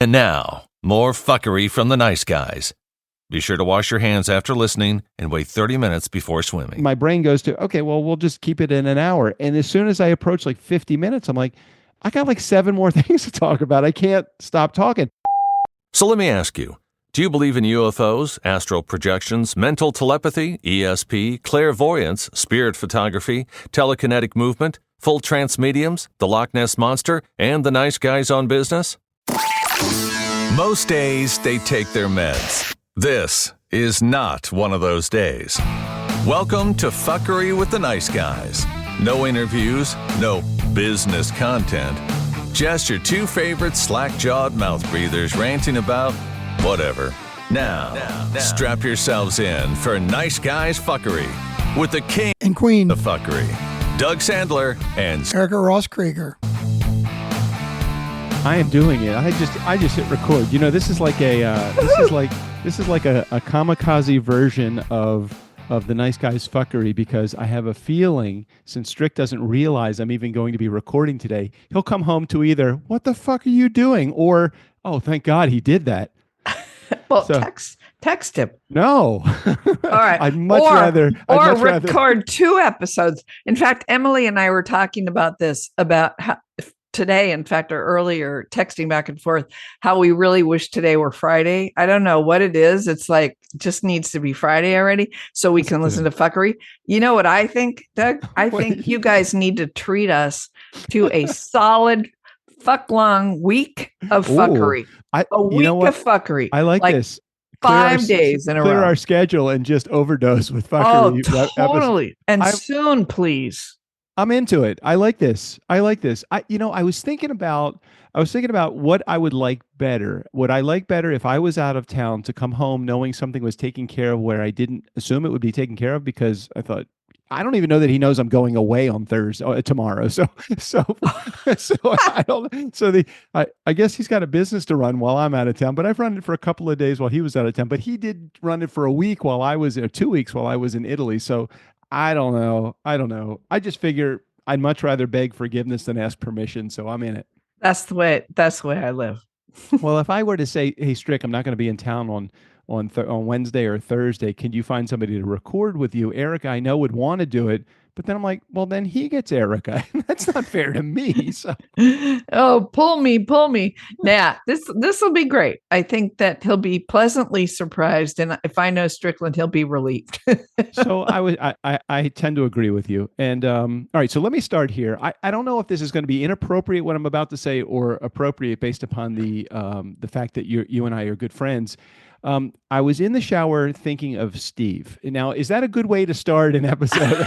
And now, more fuckery from the nice guys. Be sure to wash your hands after listening and wait 30 minutes before swimming. My brain goes to, okay, well, we'll just keep it in an hour. And as soon as I approach like 50 minutes, I'm like, I got like 7 more things to talk about. I can't stop talking. So let me ask you, do you believe in UFOs, astral projections, mental telepathy, ESP, clairvoyance, spirit photography, telekinetic movement, full trance mediums, the Loch Ness Monster, and the nice guys on business? Most days, they take their meds. This is not one of those days. Welcome to Fuckery with the Nice Guys. No interviews, no business content. Just your 2 favorite slack-jawed mouth breathers ranting about whatever. Now, strap yourselves in for Nice Guys Fuckery with the king and queen of fuckery, Doug Sandler and Erica Ross Krieger. I am doing it. I just hit record. You know, this is like a kamikaze version of the Nice Guys Fuckery, because I have a feeling, since Strick doesn't realize I'm even going to be recording today, he'll come home to either, what the fuck are you doing? Or, oh, thank God he did that. Well, so, text him. No. All right. I'd much rather record 2 episodes. In fact, Emily and I were talking about this, about how today, in fact, or earlier, texting back and forth, how we really wish today were Friday. I don't know what it is. It's like, just needs to be Friday already so we can listen to fuckery. You know what I think, Doug? I think you guys need to treat us to a solid fuck-long week of fuckery. A week of fuckery. I like this. 5 days in a row. Clear our schedule and just overdose with fuckery. Oh, totally. And soon, please. I'm into it. I like this. I was thinking about what I would like better. Would I like better if I was out of town to come home knowing something was taken care of where I didn't assume it would be taken care of, because I thought, I don't even know that he knows I'm going away on tomorrow. So I don't. So I guess he's got a business to run while I'm out of town. But I've run it for a couple of days while he was out of town. But he did run it for a week while I was 2 weeks while I was in Italy. So I don't know. I just figure I'd much rather beg forgiveness than ask permission. So I'm in it. That's the way I live. Well, if I were to say, hey, Strick, I'm not going to be in town on Wednesday or Thursday, can you find somebody to record with you? Erica, I know, would want to do it, but then I'm like, well, then he gets Erica. That's not fair to me. So, oh, pull me. Nah, this will be great. I think that he'll be pleasantly surprised, and if I know Strickland, he'll be relieved. So I tend to agree with you. And all right, so let me start here. I don't know if this is going to be inappropriate, what I'm about to say, or appropriate based upon the fact that you and I are good friends. I was in the shower thinking of Steve. Now, is that a good way to start an episode?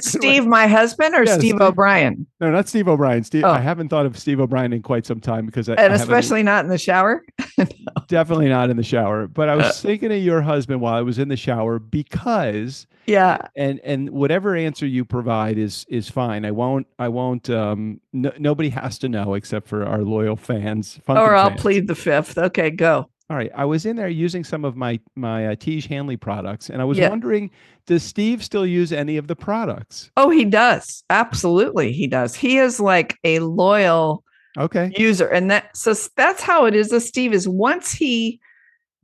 Steve, my husband, or Steve O'Brien? No, not Steve O'Brien. Steve. Oh. I haven't thought of Steve O'Brien in quite some time, because especially not in the shower. No. Definitely not in the shower. But I was thinking of your husband while I was in the shower, because and whatever answer you provide is fine. I won't. Nobody has to know except for our loyal fans. Or I'll plead the fifth. Okay, go. All right. I was in there using some of my Tiege Hanley products, and I was wondering, does Steve still use any of the products? Oh, he does. Absolutely, he does. He is like a loyal user, and that's how it is. Steve is, once he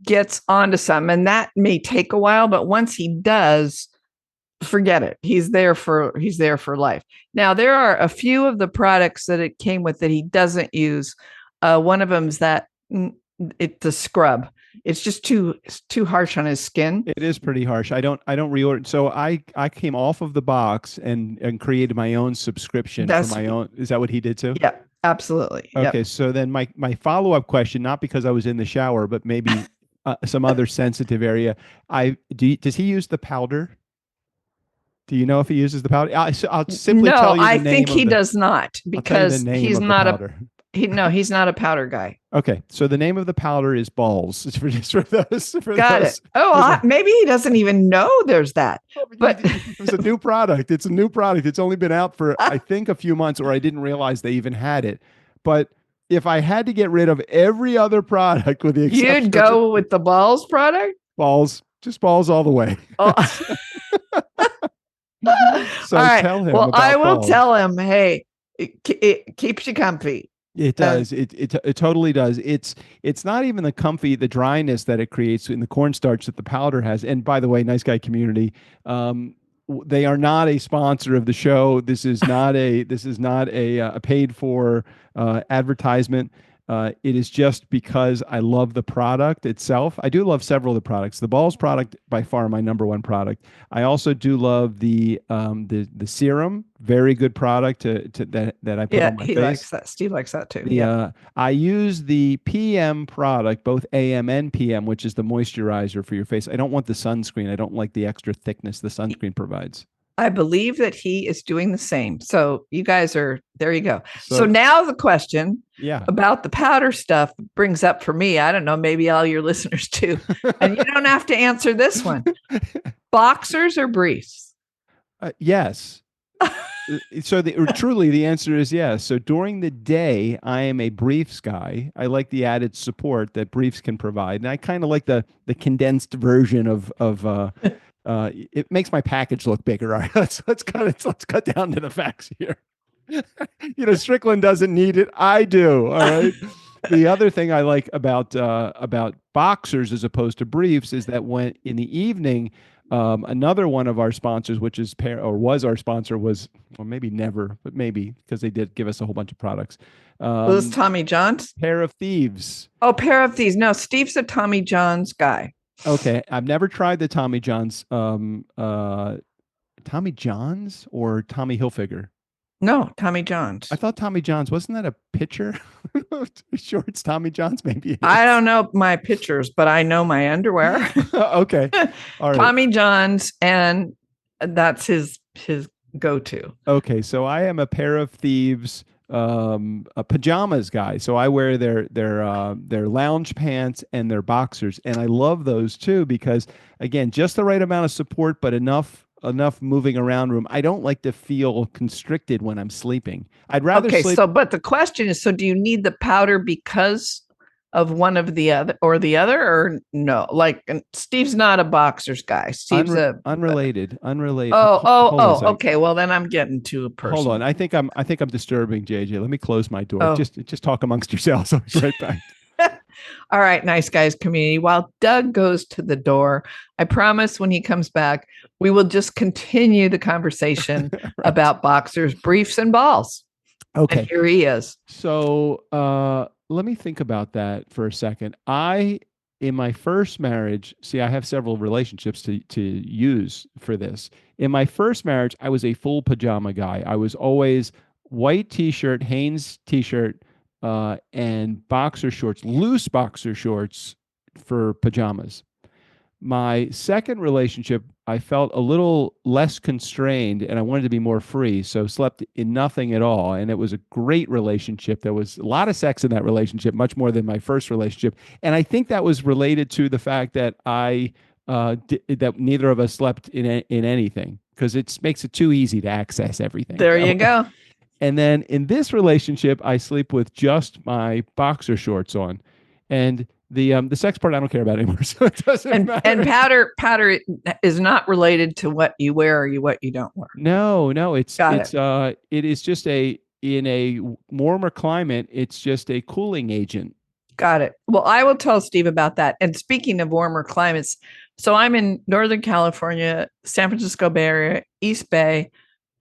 gets onto something, and that may take a while, but once he does, forget it. He's there for life. Now, there are a few of the products that it came with that he doesn't use. One of them is that. The scrub. It's just too harsh on his skin. It is pretty harsh. I don't reorder. So I came off of the box and created my own subscription for my own. Is that what he did too? Yeah, absolutely. Okay. Yep. So then my follow-up question, not because I was in the shower, but maybe some other sensitive area. Does he use the powder? Do you know if he uses the powder? I'll simply tell you the name. No, I think he does not, because he's not he's not a powder guy. Okay, so the name of the powder is Balls. It's for those. Got it. Oh, maybe he doesn't even know there's that. But it's a new product. It's a new product. It's only been out for I think a few months, or I didn't realize they even had it. But if I had to get rid of every other product with the exception, you'd go with the Balls product. Balls, just Balls all the way. Oh. So all right. tell him. Well, I will Balls. tell him. Hey, it keeps you comfy. It does. It totally does. It's not even the dryness that it creates in the cornstarch that the powder has. And by the way, Nice Guy Community, they are not a sponsor of the show. This is not a paid for advertisement. It is just because I love the product itself. I do love several of the products. The Balls product, by far my number one product. I also do love the serum. Very good product that I put on my face. He likes that. Steve likes that too. I use the PM product, both AM and PM, which is the moisturizer for your face. I don't want the sunscreen. I don't like the extra thickness the sunscreen provides. I believe that he is doing the same. So you guys are, there you go. So now the question about the powder stuff brings up for me, I don't know, maybe all your listeners too. And you don't have to answer this one. Boxers or briefs? Yes. So truly the answer is yes. So during the day, I am a briefs guy. I like the added support that briefs can provide. And I kind of like the condensed version of it makes my package look bigger. All right, let's cut down to the facts here. Strickland doesn't need it. I do. All right. The other thing I like about boxers as opposed to briefs is that when in the evening, another one of our sponsors, which is was our sponsor, was, or maybe never, but maybe because they did give us a whole bunch of products. Was Tommy John's? Pair of Thieves. Oh, Pair of Thieves. No, Steve's a Tommy John's guy. Okay, I've never tried the Tommy John's. Tommy John's or Tommy Hilfiger? No, Tommy John's. I thought Tommy John's, wasn't that a pitcher? Sure, it's Tommy John's. Maybe I don't know my pictures, but I know my underwear. Okay, all right. Tommy John's, and that's his go-to. Okay, so I am a Pair of Thieves a pajamas guy. So I wear their lounge pants and their boxers, and I love those too because again, just the right amount of support, but enough moving around room. I don't like to feel constricted when I'm sleeping. I'd rather sleep. So but the question is, so do you need the powder because of one of the other or no? Like Steve's not a boxers guy. Steve's unrelated. Oh, okay. Well, then I'm getting too personal. Hold on. I think I'm disturbing JJ. Let me close my door. Just talk amongst yourselves. I'll be right back. All right, Nice Guys community. While Doug goes to the door, I promise when he comes back, we will just continue the conversation right. about boxers, briefs, and balls. Okay. And here he is. So let me think about that for a second. In my first marriage, I have several relationships to use for this. In my first marriage, I was a full pajama guy. I was always white t-shirt, Hanes t-shirt, and boxer shorts, loose boxer shorts for pajamas. My second relationship, I felt a little less constrained and I wanted to be more free. So slept in nothing at all. And it was a great relationship. There was a lot of sex in that relationship, much more than my first relationship. And I think that was related to the fact that that neither of us slept in anything because it makes it too easy to access everything. There you go. And then in this relationship, I sleep with just my boxer shorts on. And the sex part I don't care about anymore, so it doesn't matter. And powder is not related to what you wear or what you don't wear. No, it is just in a warmer climate, it's just a cooling agent. Got it. Well, I will tell Steve about that. And speaking of warmer climates, so I'm in Northern California, San Francisco Bay Area, East Bay,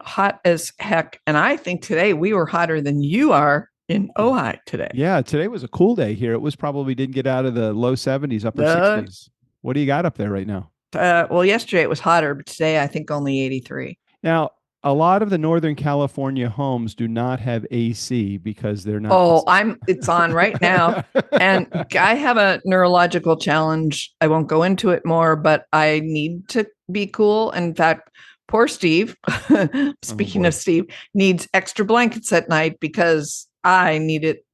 hot as heck. And I think today we were hotter than you are in Ojai today. Yeah, today was a cool day here. It was probably didn't get out of the low 70s, upper 60s. What do you got up there right now? Well, yesterday it was hotter, but today I think only 83. Now, a lot of the Northern California homes do not have AC because they're not. Oh, it's on right now. And I have a neurological challenge. I won't go into it more, but I need to be cool. In fact, poor Steve, speaking of Steve, needs extra blankets at night because I need it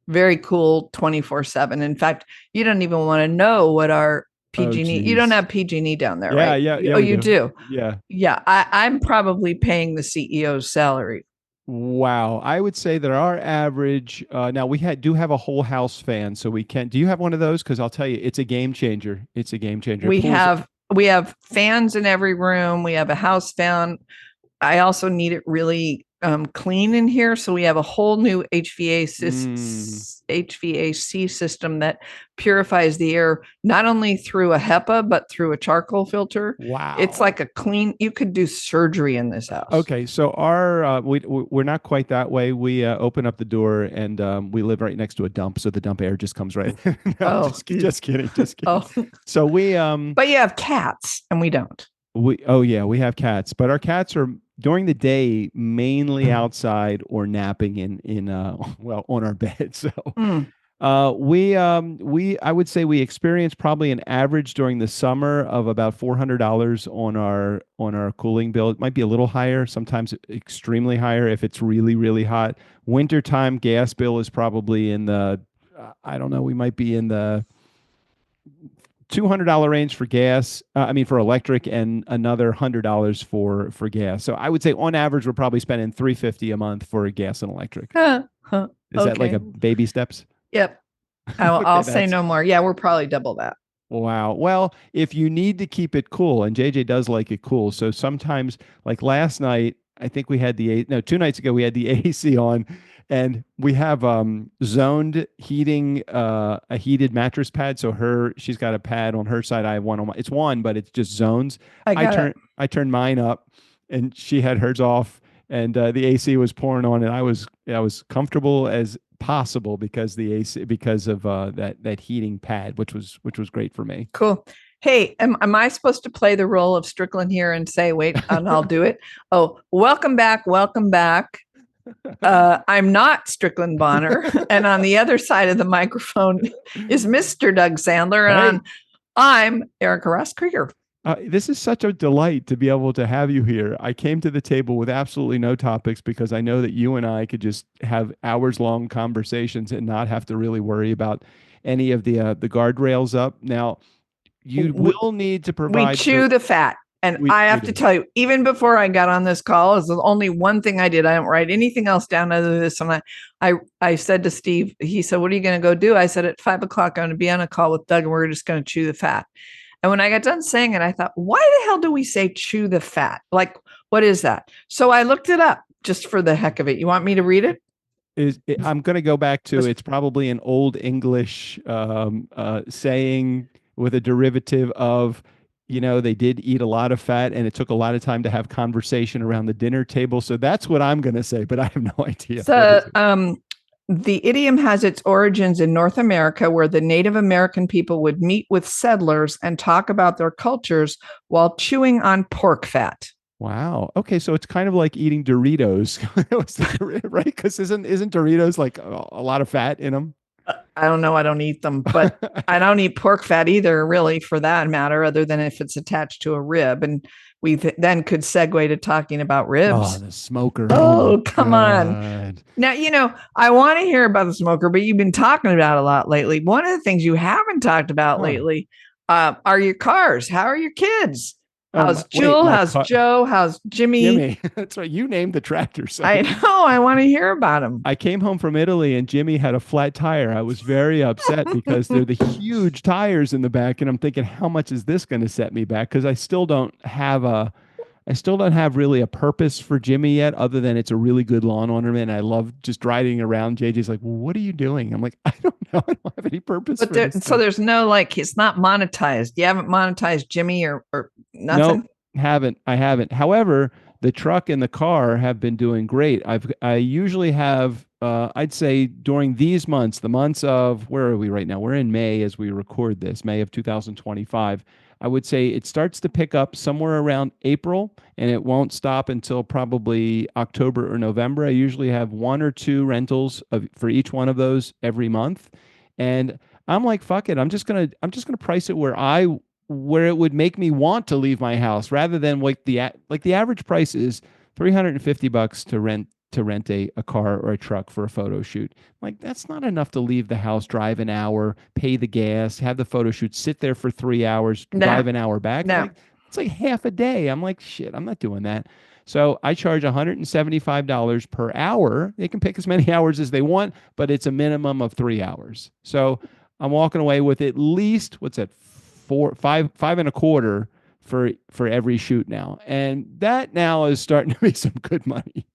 very cool 24/7. In fact, you don't even want to know what our PG&E, you don't have PG&E down there, right? Yeah. Oh, you do? Yeah. Yeah. I'm probably paying the CEO's salary. Wow. I would say that our average, now we do have a whole house fan, so we can, do you have one of those? Because I'll tell you, it's a game changer. It's a game changer. We have fans in every room. We have a house fan. I also need it really clean in here. So we have a whole new HVAC system that purifies the air, not only through a HEPA, but through a charcoal filter. Wow. It's like a clean, you could do surgery in this house. Okay. So we're not quite that way. We open up the door and we live right next to a dump. So the dump air just comes right. No, just kidding. Oh. So but you have cats and we don't. We have cats, but our cats are during the day mainly outside or napping in on our bed. So I would say we experience probably an average during the summer of about $400 on our cooling bill. It might be a little higher, sometimes extremely higher if it's really, really hot. Wintertime gas bill is probably in the I don't know, we might be in the $200 range for gas. For electric, and another $100 for gas. So I would say on average we're probably spending $350 a month for gas and electric. Is that like a baby steps? Yep. I'll say no more. Yeah, we're probably double that. Wow. Well, if you need to keep it cool, and JJ does like it cool, so sometimes, like last night, I think we had 2 nights ago we had the AC on. And we have zoned heating, a heated mattress pad. So she's got a pad on her side. I have one on it's one, but it's just zones. I turned mine up, and she had hers off, and the AC was pouring on, and I was comfortable as possible because of that heating pad, which was great for me. Cool. Hey, am I supposed to play the role of Strickland here and say, wait, and I'll do it? Oh, welcome back. I'm not Strickland Bonner, and on the other side of the microphone is Mr. Doug Sandler, and I'm Erica Ross Krieger. This is such a delight to be able to have you here. I came to the table with absolutely no topics because I know that you and I could just have hours-long conversations and not have to really worry about any of the guardrails up. Now, you will need to provide. We chew the fat. And I have to tell you, even before I got on this call, is the only one thing I did. I don't write anything else down other than this. And I said to Steve, he said, "What are you going to go do?" I said, "At 5 o'clock, I'm going to be on a call with Doug, and we're just going to chew the fat." And when I got done saying it, I thought, why the hell do we say chew the fat? Like, what is that? So I looked it up just for the heck of it. You want me to read it? I'm going to go back to, it's probably an old English saying with a derivative of, they did eat a lot of fat, and it took a lot of time to have conversation around the dinner table. So that's what I'm going to say, but I have no idea. So the idiom has its origins in North America, where the Native American people would meet with settlers and talk about their cultures while chewing on pork fat. Wow. Okay, so it's kind of like eating Doritos, right? Because isn't Doritos like a lot of fat in them? I don't know. I don't eat them, but I don't eat pork fat either, really, for that matter, other than if it's attached to a rib. And we then could segue to talking about ribs. Oh, the smoker. Oh, come on. Now, I want to hear about the smoker, but you've been talking about it a lot lately. One of the things you haven't talked about lately are your cars. How are your kids? How's Jewel? How's Joe? How's Jimmy? That's right. You named the tractor. So. I know. I want to hear about him. I came home from Italy and Jimmy had a flat tire. I was very upset because they're the huge tires in the back. And I'm thinking, how much is this going to set me back? Because I still don't have really a purpose for Jimmy yet, other than it's a really good lawn ornament. I love just riding around. JJ's like, well, what are you doing? I'm like, I don't know. I don't have any purpose. But so there's no, it's not monetized. You haven't monetized Jimmy or nothing? No, I haven't. However, the truck and the car have been doing great. I usually have, I'd say during these months, the months of, where are we right now? We're in May as we record this, May of 2025. I would say it starts to pick up somewhere around April, and it won't stop until probably October or November. I usually have 1 or 2 rentals for each one of those every month. And I'm like, fuck it. I'm just gonna price it where it would make me want to leave my house, rather than the average price is $350 to rent a car or a truck for a photo shoot. Like, that's not enough to leave the house, drive an hour, pay the gas, have the photo shoot, sit there for 3 hours, drive an hour back. No. It's like half a day. I'm like, shit, I'm not doing that. So I charge $175 per hour. They can pick as many hours as they want, but it's a minimum of 3 hours. So I'm walking away with at least, what's that, five and a quarter for every shoot now. And that now is starting to be some good money.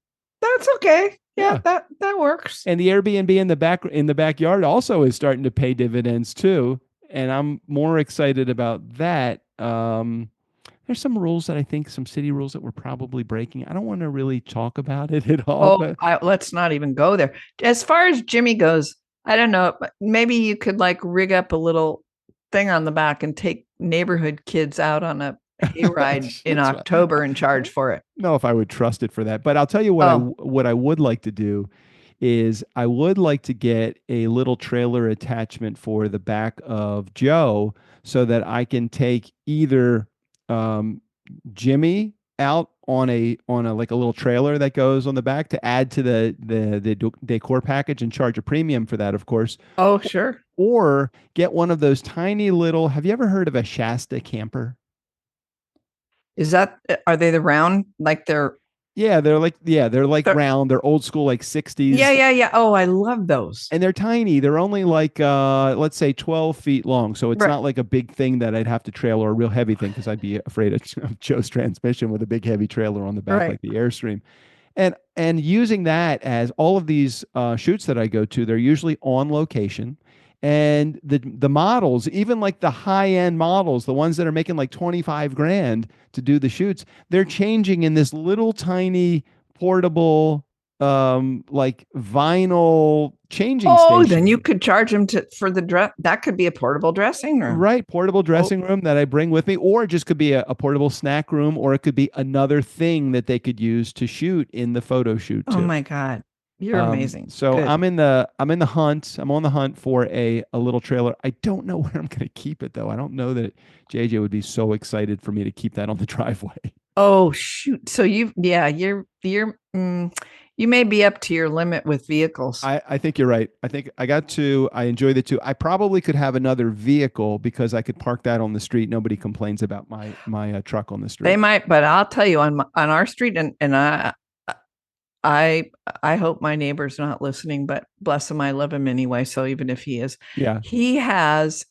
That's okay. Yeah, that works. And the Airbnb in the backyard also is starting to pay dividends too. And I'm more excited about that. There's some rules that I think some city rules that we're probably breaking. I don't want to really talk about it at all. Oh, let's not even go there. As far as Jimmy goes, I don't know. Maybe you could like rig up a little thing on the back and take neighborhood kids out on a hayride in October and charge for it. No, if I would trust it for that. But I'll tell you what I would like to do is I would like to get a little trailer attachment for the back of Joe so that I can take either Jimmy out on a like a little trailer that goes on the back to add to the decor package and charge a premium for that, of course. Oh, sure. Or get one of those tiny little, have you ever heard of a Shasta camper? Are they the round, like they're they're like round. They're old school, like 60s. Yeah. Oh, I love those. And they're tiny. They're only like, let's say 12 feet long. So it's not like a big thing that I'd have to trailer, a real heavy thing, because I'd be afraid of Joe's transmission with a big heavy trailer on the back, like the Airstream. And using that as all of these shoots that I go to, they're usually on location. And the models, even like the high-end models, the ones that are making like 25 grand to do the shoots, they're changing in this little tiny portable like vinyl changing station. Then you could charge them for the dress. That could be a portable dressing room. Right, portable dressing room that I bring with me, or it just could be a portable snack room, or it could be another thing that they could use to shoot in the photo shoot too. Oh my God. You're amazing. So good. I'm on the hunt for a little trailer. I don't know where I'm going to keep it though. I don't know that JJ would be so excited for me to keep that on the driveway. Oh shoot. So you may be up to your limit with vehicles. I think you're right. I think I enjoy the two. I probably could have another vehicle because I could park that on the street. Nobody complains about my truck on the street. They might, but I'll tell you on our street, and I hope my neighbor's not listening, but bless him, I love him anyway. So even if he is, he has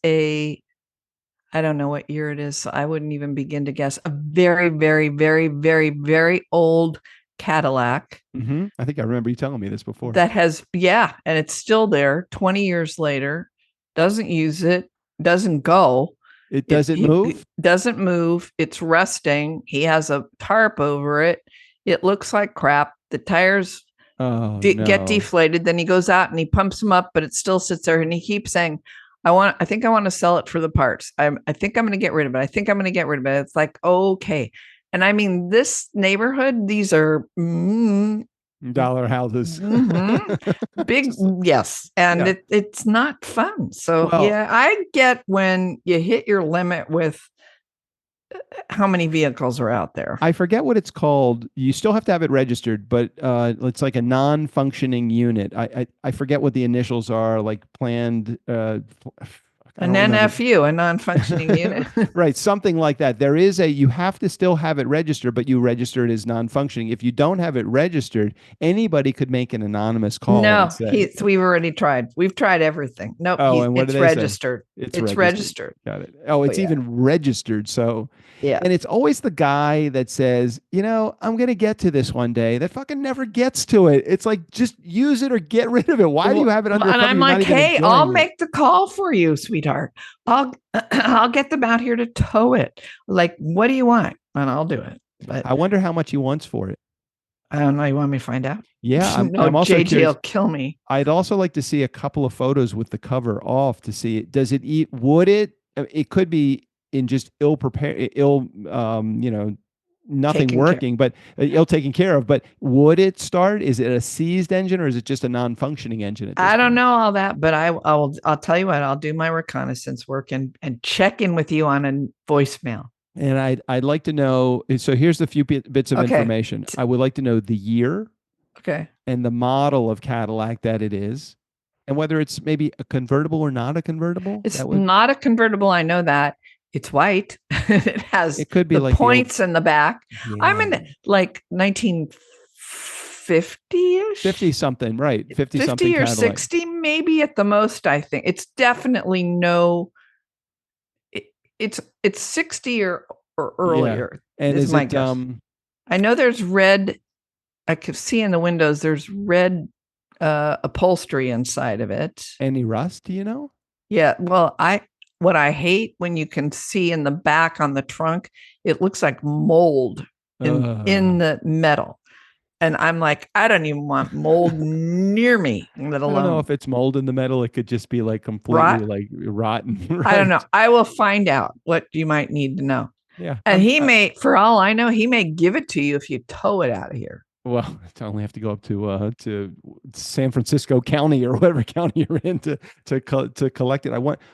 I don't know what year it is. So I wouldn't even begin to guess. A very, very, very, very, very old Cadillac. Mm-hmm. I think I remember you telling me this before. That has, and it's still there 20 years later. Doesn't use it. Doesn't go. It doesn't move? It doesn't move. It's rusting. He has a tarp over it. It looks like crap. The tires get deflated. Then he goes out and he pumps them up, but it still sits there. And he keeps saying, I think I want to sell it for the parts. I think I'm going to get rid of it. I think I'm going to get rid of it. It's like, okay. And I mean, this neighborhood, these are dollar houses. Big. Yes. And it's not fun. So I get when you hit your limit with how many vehicles are out there. I forget what it's called. You still have to have it registered, but it's like a non-functioning unit. I forget what the initials are, like planned. An NFU, a non-functioning unit. Right, something like that. You have to still have it registered, but you register it as non-functioning. If you don't have it registered, anybody could make an anonymous call. No, we've already tried. We've tried everything. Nope, it's registered. It's registered. Got it. Oh, it's even registered. So and it's always the guy that says, I'm going to get to this one day, that fucking never gets to it. It's like, just use it or get rid of it. Why do you have it under? And I'm like, hey, I'll make the call for you, sweetheart. I'll get them out here to tow it. Like, what do you want? And I'll do it. But I wonder how much he wants for it. I don't know. You want me to find out? Yeah, I'm also JJ curious. will kill me. I'd also like to see a couple of photos with the cover off to see it. Does it eat? Would it? It could be in just nothing working, but ill taken care of. But would it start? Is it a seized engine or is it just a non-functioning engine? I don't know all that, but I'll tell you what. I'll do my reconnaissance work and check in with you on a voicemail. And I'd like to know. So here's the few bits of information. I would like to know the year, and the model of Cadillac that it is, and whether it's maybe a convertible or not a convertible. It's not a convertible. I know that. It's white. It could be like points in the back. Yeah. I'm in like 1950-ish. 50 something, right? 50 something. 50 or Cadillac. 60 maybe at the most, I think. It's definitely it's 60 or earlier. Yeah. And is it I know there's red. I could see in the windows there's red upholstery inside of it. Any rust, do you know? Yeah. Well, what I hate when you can see in the back on the trunk, it looks like mold in the metal. And I'm like, I don't even want mold near me, let alone. I don't know if it's mold in the metal. It could just be like completely like rotten. Right? I don't know. I will find out what you might need to know. Yeah. And he may, for all I know, he may give it to you if you tow it out of here. Well, I only have to go up to San Francisco County or whatever county you're in to collect it.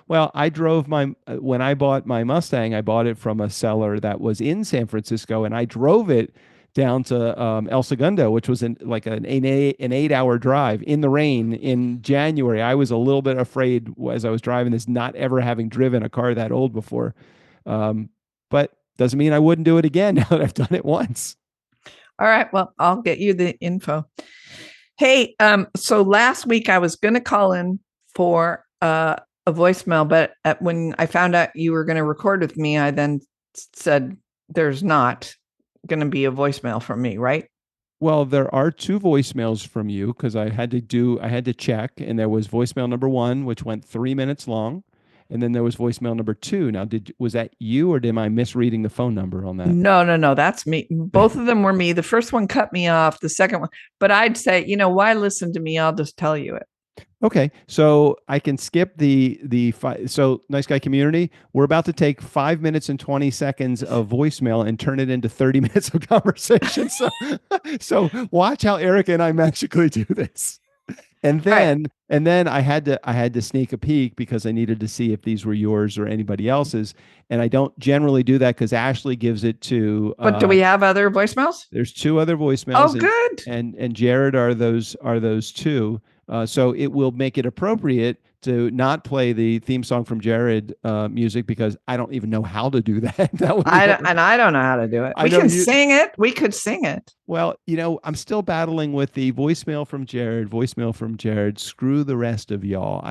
I drove when I bought my Mustang, I bought it from a seller that was in San Francisco, and I drove it down to El Segundo, which was an 8-hour drive in the rain in January. I was a little bit afraid as I was driving this, not ever having driven a car that old before. But doesn't mean I wouldn't do it again now that I've done it once. All right. Well, I'll get you the info. Hey, so last week I was going to call in for a voicemail, but when I found out you were going to record with me, I then said there's not going to be a voicemail from me, right? Well, there are 2 voicemails from you because I had to check, and there was voicemail number 1, which went 3 minutes long. And then there was voicemail number 2. Now, was that you, or am I misreading the phone number on that? No, that's me. Both of them were me. The first one cut me off. The second one, but I'd say, why listen to me? I'll just tell you it. Okay, so I can skip so Nice Guy Community. We're about to take 5 minutes and 20 seconds of voicemail and turn it into 30 minutes of conversation. So watch how Erica and I magically do this. And then I had to sneak a peek because I needed to see if these were yours or anybody else's. And I don't generally do that because Ashley gives it to. But do we have other voicemails? There's 2 other voicemails. Oh, good. And Jared are those 2. So it will make it appropriate to not play the theme song from Jared music because I don't even know how to do that. I don't know how to do it. We can sing it. We could sing it. Well, I'm still battling with the voicemail from Jared. Screw the rest of y'all.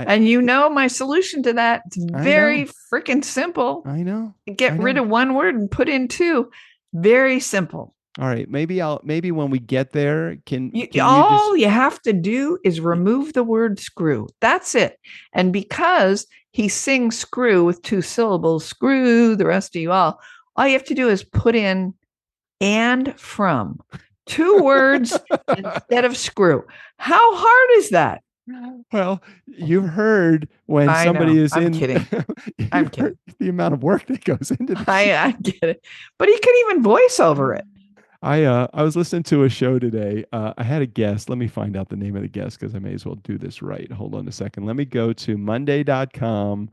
My solution to that, it's very freaking simple. I know. Get rid of 1 word and put in 2. Very simple. All right, maybe when we get there, you have to do is remove the word screw. That's it. And because he sings screw with 2 syllables, screw the rest of you all you have to do is put in and from 2 words instead of screw. How hard is that? Well, you've heard when somebody is I'm kidding. I'm kidding. The amount of work that goes into this. I get it. But he could even voice over it. I was listening to a show today. I had a guest. Let me find out the name of the guest because I may as well do this right. Hold on a second. Let me go to Monday.com.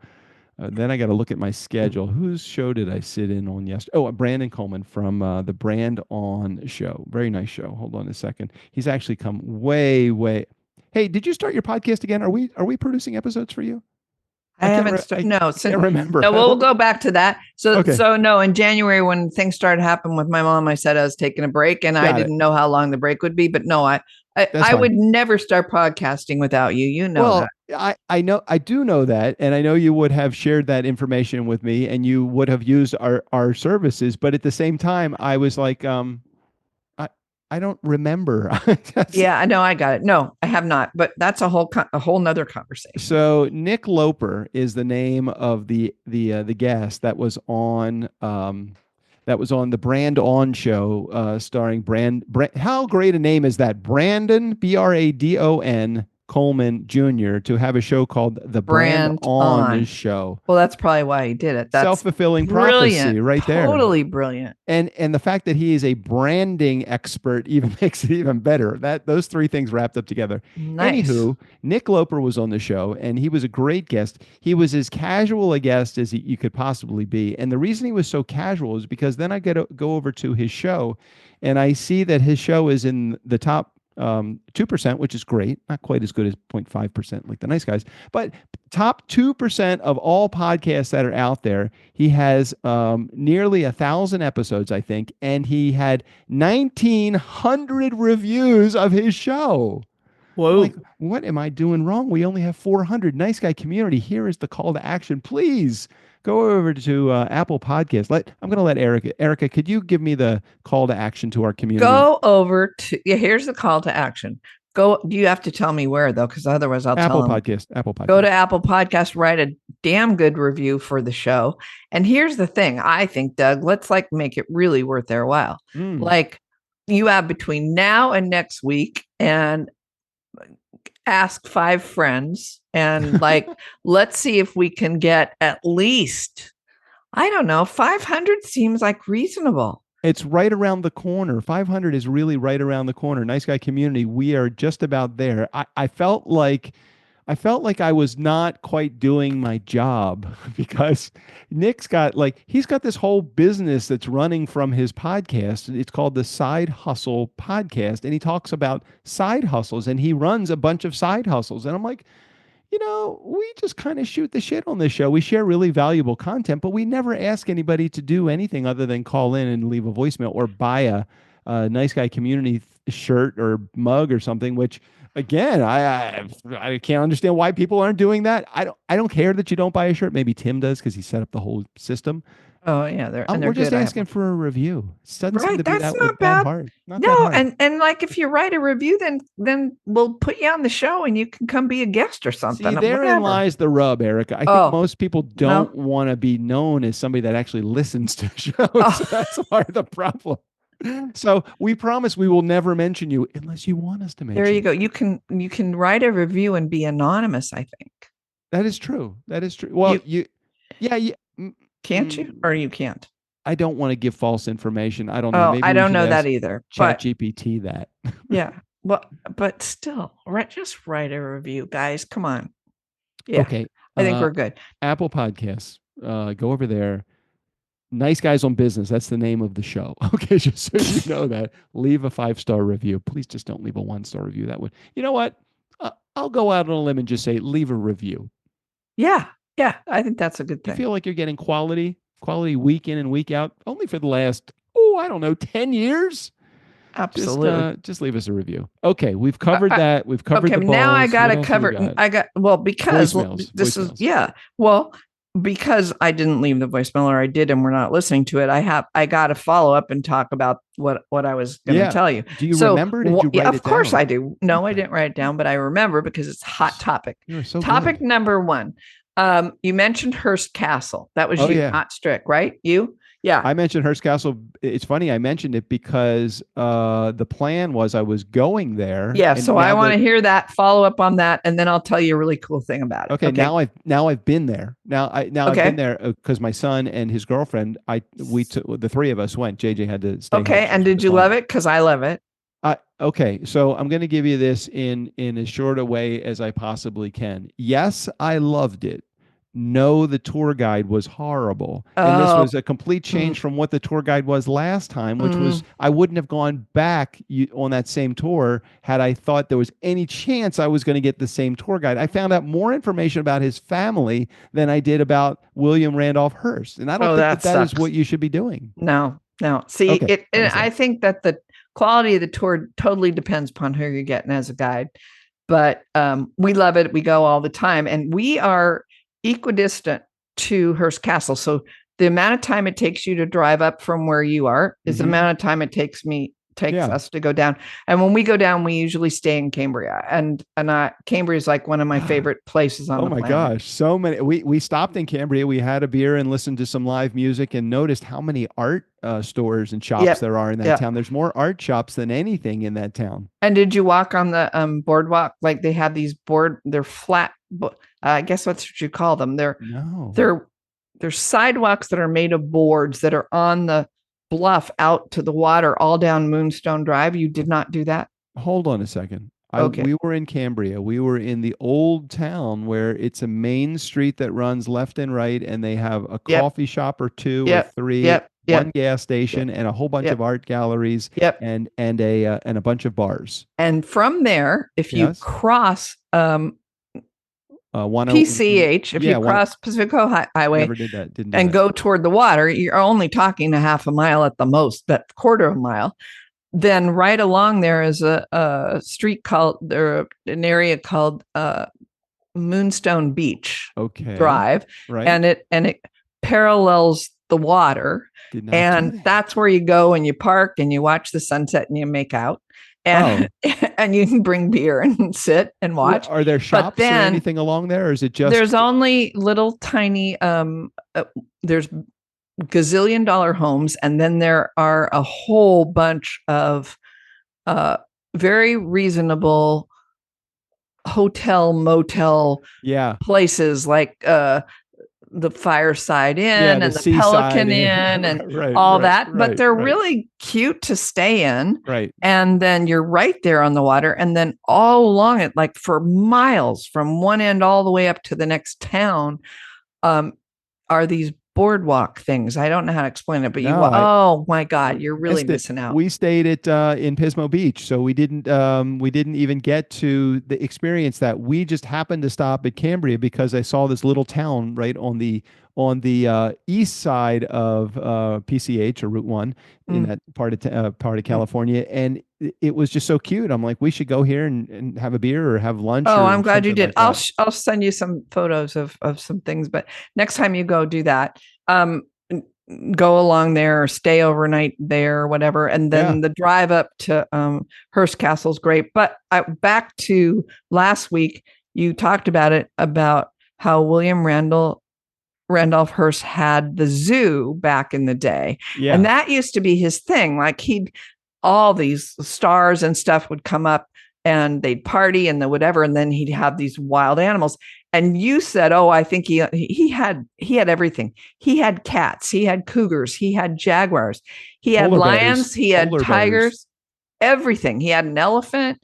Then I got to look at my schedule. Whose show did I sit in on yesterday? Oh, Brandon Coleman from the Brand On show. Very nice show. Hold on a second. He's actually come way. Hey, did you start your podcast again? Are we producing episodes for you? I haven't. I can't remember. No, we'll go back to that. So in January when things started happening with my mom, I said I was taking a break, and I didn't know how long the break would be. But no, I would never start podcasting without you. That. I do know that, and I know you would have shared that information with me, and you would have used our services. But at the same time, I was like, I don't remember. Yeah, I know. I got it. No, I have not. But that's a whole nother conversation. So Nick Loper is the name of the guest that was on the Brand On show, starring Brand. How great a name is that? Brandon Bradon Coleman Jr. to have a show called The Brand On Show. Well, that's probably why he did it. That's self-fulfilling prophecy right there. Totally brilliant. And the fact that he is a branding expert even makes it even better. Those 3 things wrapped up together. Nice. Anywho, Nick Loper was on the show, and he was a great guest. He was as casual a guest as you could possibly be. And the reason he was so casual is because then I go over to his show, and I see that his show is in the top 2%, which is great. Not quite as good as 0.5% like the Nice Guys, but top 2% of all podcasts that are out there. He has nearly 1,000 episodes, I think, and he had 1,900 reviews of his show. I'm Whoa. like, what am I doing wrong? We only have 400. Nice Guy community. Here is the call to action. Please go over to Apple Podcast. I'm going to let Erica. Erica, could you give me the call to action to our community? Go over to, here's the call to action. Do you have to tell me where though? Because otherwise I'll tell them. Apple Podcast. Go to Apple Podcast, write a damn good review for the show. And here's the thing. I think, Doug, let's make it really worth their while. You have between now and next week and ask 5 friends and let's see if we can get at least, I don't know, 500 seems like reasonable. It's right around the corner. 500 is really right around the corner. Nice Guy community. We are just about there. I felt like I was not quite doing my job because Nick's got he's got this whole business that's running from his podcast. It's called the Side Hustle Podcast. And he talks about side hustles and he runs a bunch of side hustles. And I'm like, we just kind of shoot the shit on this show. We share really valuable content, but we never ask anybody to do anything other than call in and leave a voicemail or buy a Nice Guy community shirt or mug or something, which again, I can't understand why people aren't doing that. I don't care that you don't buy a shirt. Maybe Tim does because he set up the whole system. Oh yeah, we're just asking for a review. It doesn't seem to be that's not bad. Hard. No, and if you write a review, then we'll put you on the show and you can come be a guest or something. See, therein lies the rub, Erica. I think most people don't want to be known as somebody that actually listens to shows. So that's part of the problem. So we promise we will never mention you unless you want us to mention. There you go. You can write a review and be anonymous, I think. That is true. Well, can't you? Or you can't? I don't want to give false information. I don't know. Maybe I don't know that either. ChatGPT that. Yeah. Well, but still, just write a review, guys. Come on. Yeah. Okay. I think we're good. Apple Podcasts. Go over there. Nice Guys on Business. That's the name of the show. Okay, just so you know that. Leave a 5-star review. Please just don't leave a 1-star review. That would. You know what? I'll go out on a limb and just say leave a review. Yeah. Yeah, I think that's a good thing. You feel like you're getting quality week in and week out, only for the last, 10 years? Absolutely. Just leave us a review. Okay, we've covered that. We've covered the balls. Now I got to cover. Because this voicemails. because I didn't leave the voicemail, or I did and we're not listening to it. I got to follow up and talk about what I was going to tell you. Do you remember? Did you write it down? Of course I do. No, I didn't write it down, but I remember because it's a hot topic. You're so topic good. Number 1. You mentioned Hearst Castle. That was you, not Strick, right? You? Yeah. I mentioned Hearst Castle. It's funny I mentioned it because the plan was I was going there. Yeah. So I want to hear that, follow up on that, and then I'll tell you a really cool thing about it. Okay. Now I've been there. I've been there because my son and his girlfriend. The 3 of us went. JJ had to stay. Okay. And did you love it? Because I love it. Okay, so I'm going to give you this in as short a way as I possibly can. Yes, I loved it. No, the tour guide was horrible. And this was a complete change from what the tour guide was last time, which was I wouldn't have gone back on that same tour had I thought there was any chance I was going to get the same tour guide. I found out more information about his family than I did about William Randolph Hearst. And I don't think that is what you should be doing. No. See, I think that the quality of the tour totally depends upon who you're getting as a guide, but we love it. We go all the time, and we are equidistant to Hearst Castle. So the amount of time it takes you to drive up from where you are is the amount of time it takes us to go down. And when we go down, we usually stay in Cambria, and Cambria is like one of my favorite places on the planet. Oh my gosh. So many, we stopped in Cambria. We had a beer and listened to some live music and noticed how many art stores and shops there are in that town. There's more art shops than anything in that town. And did you walk on the boardwalk? Like they have these they're flat, I guess that's what you call them. They're sidewalks that are made of boards that are on the bluff out to the water, all down Moonstone Drive. You did not do that? Hold on a second. Okay. We were in Cambria. We were in the old town where it's a main street that runs left and right, and they have a coffee shop or 2 or 3, one gas station, and a whole bunch of art galleries, and a bunch of bars. And from there, if you cross PCH, if you cross Pacific Highway, never did that, go toward the water, you're only talking a half a mile at the most, but quarter of a mile. then right along there is a street called, or an area called Moonstone Beach Drive. Right. And it parallels the water. And that's where you go and you park and you watch the sunset and you make out. And and you can bring beer and sit and watch. Are there shops or anything along there, or is it just there's only little tiny there's gazillion-dollar homes, and then there are a whole bunch of very reasonable hotel motel places, like the Fireside Inn and the Pelican Inn and all that, but they're really cute to stay in. Right. And then you're right there on the water. And then all along it, like for miles from one end all the way up to the next town, are these boardwalk things. I don't know how to explain it, but oh my God, you're really missing out. We stayed at in Pismo Beach, so we didn't even get to the experience that. We just happened to stop at Cambria because I saw this little town right on the east side of PCH or Route 1 in that part of California, and it was just so cute. I'm like, we should go here and have a beer or have lunch. Oh, I'm glad you did. I'll send you some photos of some things, but next time you go, do that. Go along there or stay overnight there or whatever. And then the drive up to Hearst Castle is great. But back to last week, you talked about how William Randolph Hearst had the zoo back in the day. Yeah. And that used to be his thing. Like all these stars and stuff would come up and they'd party and whatever. And then he'd have these wild animals. And you said, oh, I think he had everything. He had cats, he had cougars, he had jaguars, he had lions, he had tigers, everything. He had an elephant.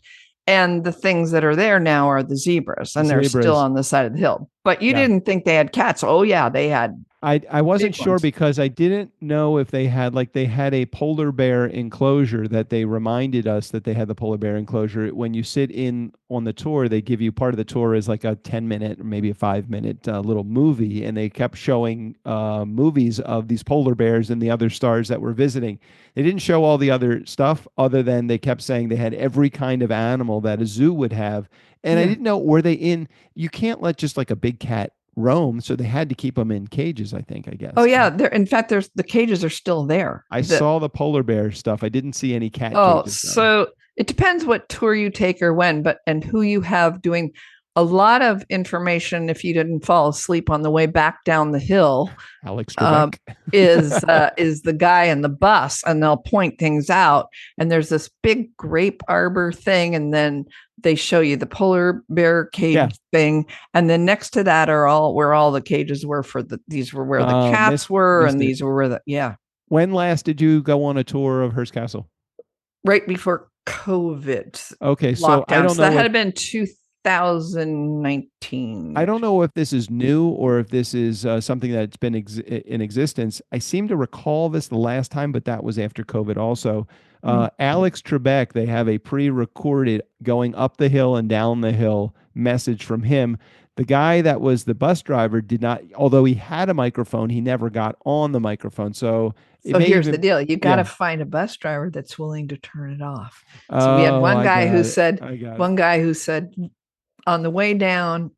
And the things that are there now are the zebras, and they're still on the side of the hill. But you didn't think they had cats. Oh yeah, they had. I wasn't sure because I didn't know if they had a polar bear enclosure that they reminded us that they had the polar bear enclosure. When you sit in on the tour, they give you part of the tour is like a 10-minute or maybe a 5-minute little movie, and they kept showing movies of these polar bears and the other stars that we're visiting. They didn't show all the other stuff other than they kept saying they had every kind of animal that a zoo would have. And I didn't know, were they in, you can't let just like a big cat roam, so they had to keep them in cages, I guess. Oh yeah, in fact the cages are still there. I saw the polar bear stuff. I didn't see any cat cages. So it depends what tour you take or when, and who you have doing. A lot of information, if you didn't fall asleep on the way back down the hill, Alex Trebek is the guy in the bus, and they'll point things out. And there's this big grape arbor thing, and then they show you the polar bear cage thing, and then next to that are where all the cages were these were where the cats were, and these were where When last did you go on a tour of Hearst Castle? Right before COVID. Okay, so lockdown. I don't know. That had been 2019. I don't know if this is new or if this is something that's been in existence. I seem to recall this the last time, but that was after COVID also. Alex Trebek, they have a pre-recorded going up the hill and down the hill message from him. The guy that was the bus driver did not, although he had a microphone, he never got on the microphone. So here's the deal. You got to find a bus driver that's willing to turn it off. So we had one guy who said, on the way down,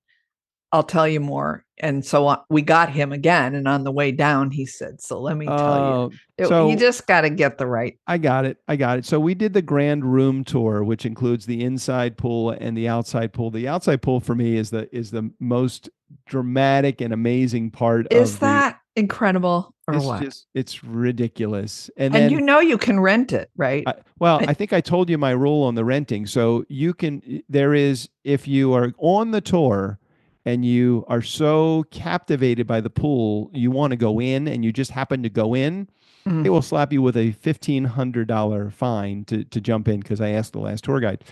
I'll tell you more. And so we got him again. And on the way down, he said, so let me tell you. You just got to get the right. I got it. So we did the grand room tour, which includes the inside pool and the outside pool. The outside pool for me is the most dramatic and amazing part. Is that incredible or what? It's ridiculous. And then, you can rent it, right? I think I told you my rule on the renting. So if you are on the tour and you are so captivated by the pool, you want to go in and you just happen to go in, they will slap you with a $1,500 fine to jump in, because I asked the last tour guide.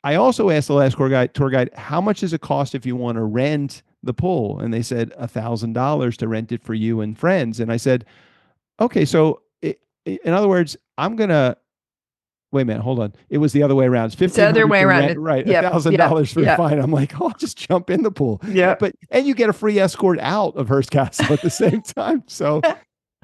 I also asked the last tour guide, how much does it cost if you want to rent the pool? And they said $1,000 to rent it for you and friends. And I said, okay, so in other words, I'm going to, wait a minute, hold on. It was the other way around. It's the other way around. Right. $1,000 for the fine. I'm like, I'll just jump in the pool. Yeah. And you get a free escort out of Hearst Castle at the same time. So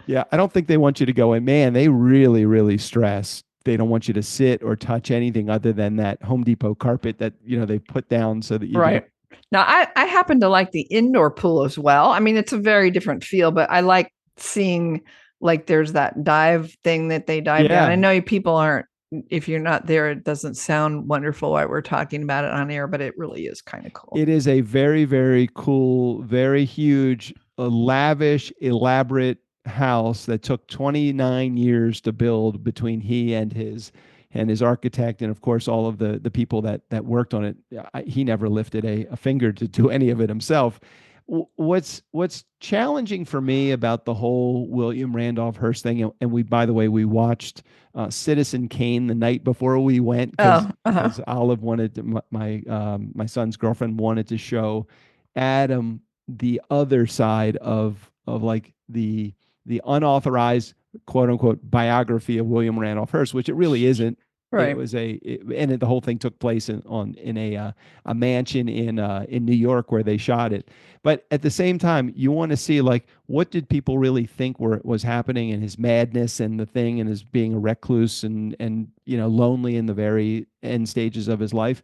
yeah, I don't think they want you to go in. Man, they really, really stress they don't want you to sit or touch anything other than that Home Depot carpet that, they put down so that you right. Now, I happen to like the indoor pool as well. I mean, it's a very different feel, but I like seeing like there's that dive thing that they dive down. I know people aren't, if you're not there, it doesn't sound wonderful while we're talking about it on air, but it really is kind of cool. It is a very, very cool, very huge, lavish, elaborate house that took 29 years to build between he and his architect, and of course all of the people that worked on it. He never lifted a finger to do any of it himself. What's challenging for me about the whole William Randolph Hearst thing, and by the way, we watched Citizen Kane the night before we went because Olive wanted to, my son's girlfriend wanted to show Adam the other side of like the unauthorized quote unquote biography of William Randolph Hearst, which it really isn't. Right. It was and the whole thing took place in a mansion in New York where they shot it. But at the same time, you want to see like what did people really think was happening, and his madness and the thing, and his being a recluse and lonely in the very end stages of his life.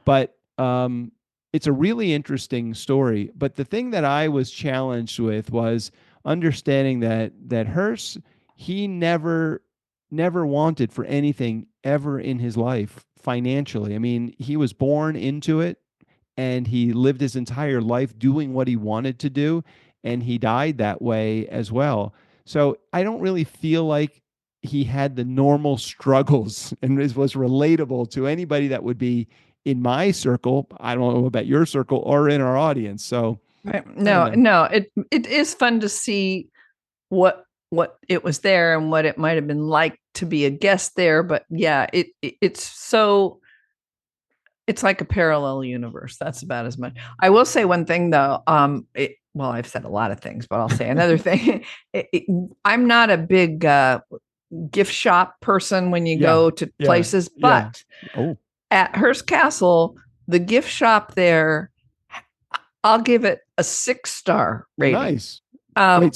But it's a really interesting story. But the thing that I was challenged with was understanding that Hearst, he never wanted for anything ever in his life financially. I mean, he was born into it, and he lived his entire life doing what he wanted to do, and he died that way as well. So I don't really feel like he had the normal struggles and was relatable to anybody that would be in my circle. I don't know about your circle or in our audience. So no, it is fun to see what it was there and what it might have been like to be a guest there. But yeah, it's like a parallel universe. That's about as much. I will say one thing though. Well, I've said a lot of things, but I'll say another thing. I'm not a big gift shop person when you go to places, but at Hearst Castle, the gift shop there, I'll give it a 6-star rating. Nice.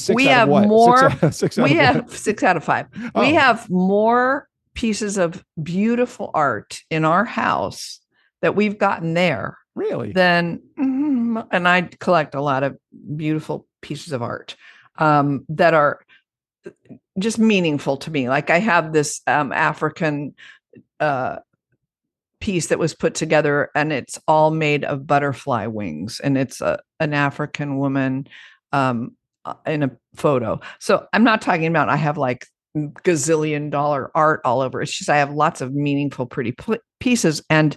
We have more. We have 6 out of 5. Oh. We have more pieces of beautiful art in our house that we've gotten there. Really? And I collect a lot of beautiful pieces of art that are just meaningful to me. Like I have this African piece that was put together, and it's all made of butterfly wings, and it's an African woman in a photo. So I'm not talking about I have like gazillion-dollar art all over. It's just I have lots of meaningful, pretty pieces, and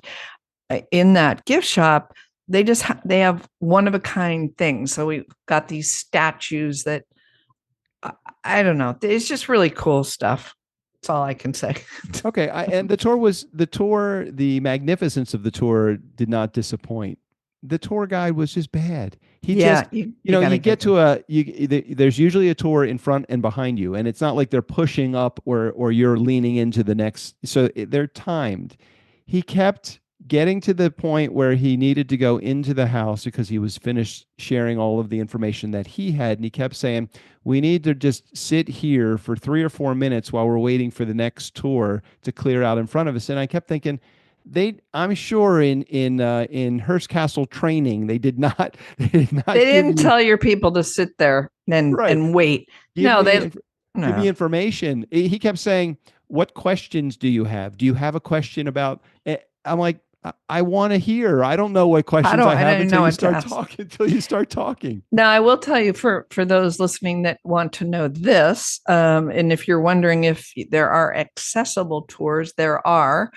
in that gift shop, they have one of a kind things. So we got these statues that I don't know. It's just really cool stuff. That's all I can say. Okay. And the magnificence of the tour did not disappoint. The tour guide was just bad. There's usually a tour in front and behind you, and it's not like they're pushing up or you're leaning into the next. So they're timed. He kept getting to the point where he needed to go into the house because he was finished sharing all of the information that he had. And he kept saying, we need to just sit here for 3 or 4 minutes while we're waiting for the next tour to clear out in front of us. And I kept thinking, I'm sure in Hearst Castle training, they didn't tell your people to sit there and wait. Give me information. He kept saying, what questions do you have? Do you have a question about, I'm like, I want to hear. I don't know what questions I have until you start talking. Now, I will tell you for those listening that want to know this, and if you're wondering if there are accessible tours, there are.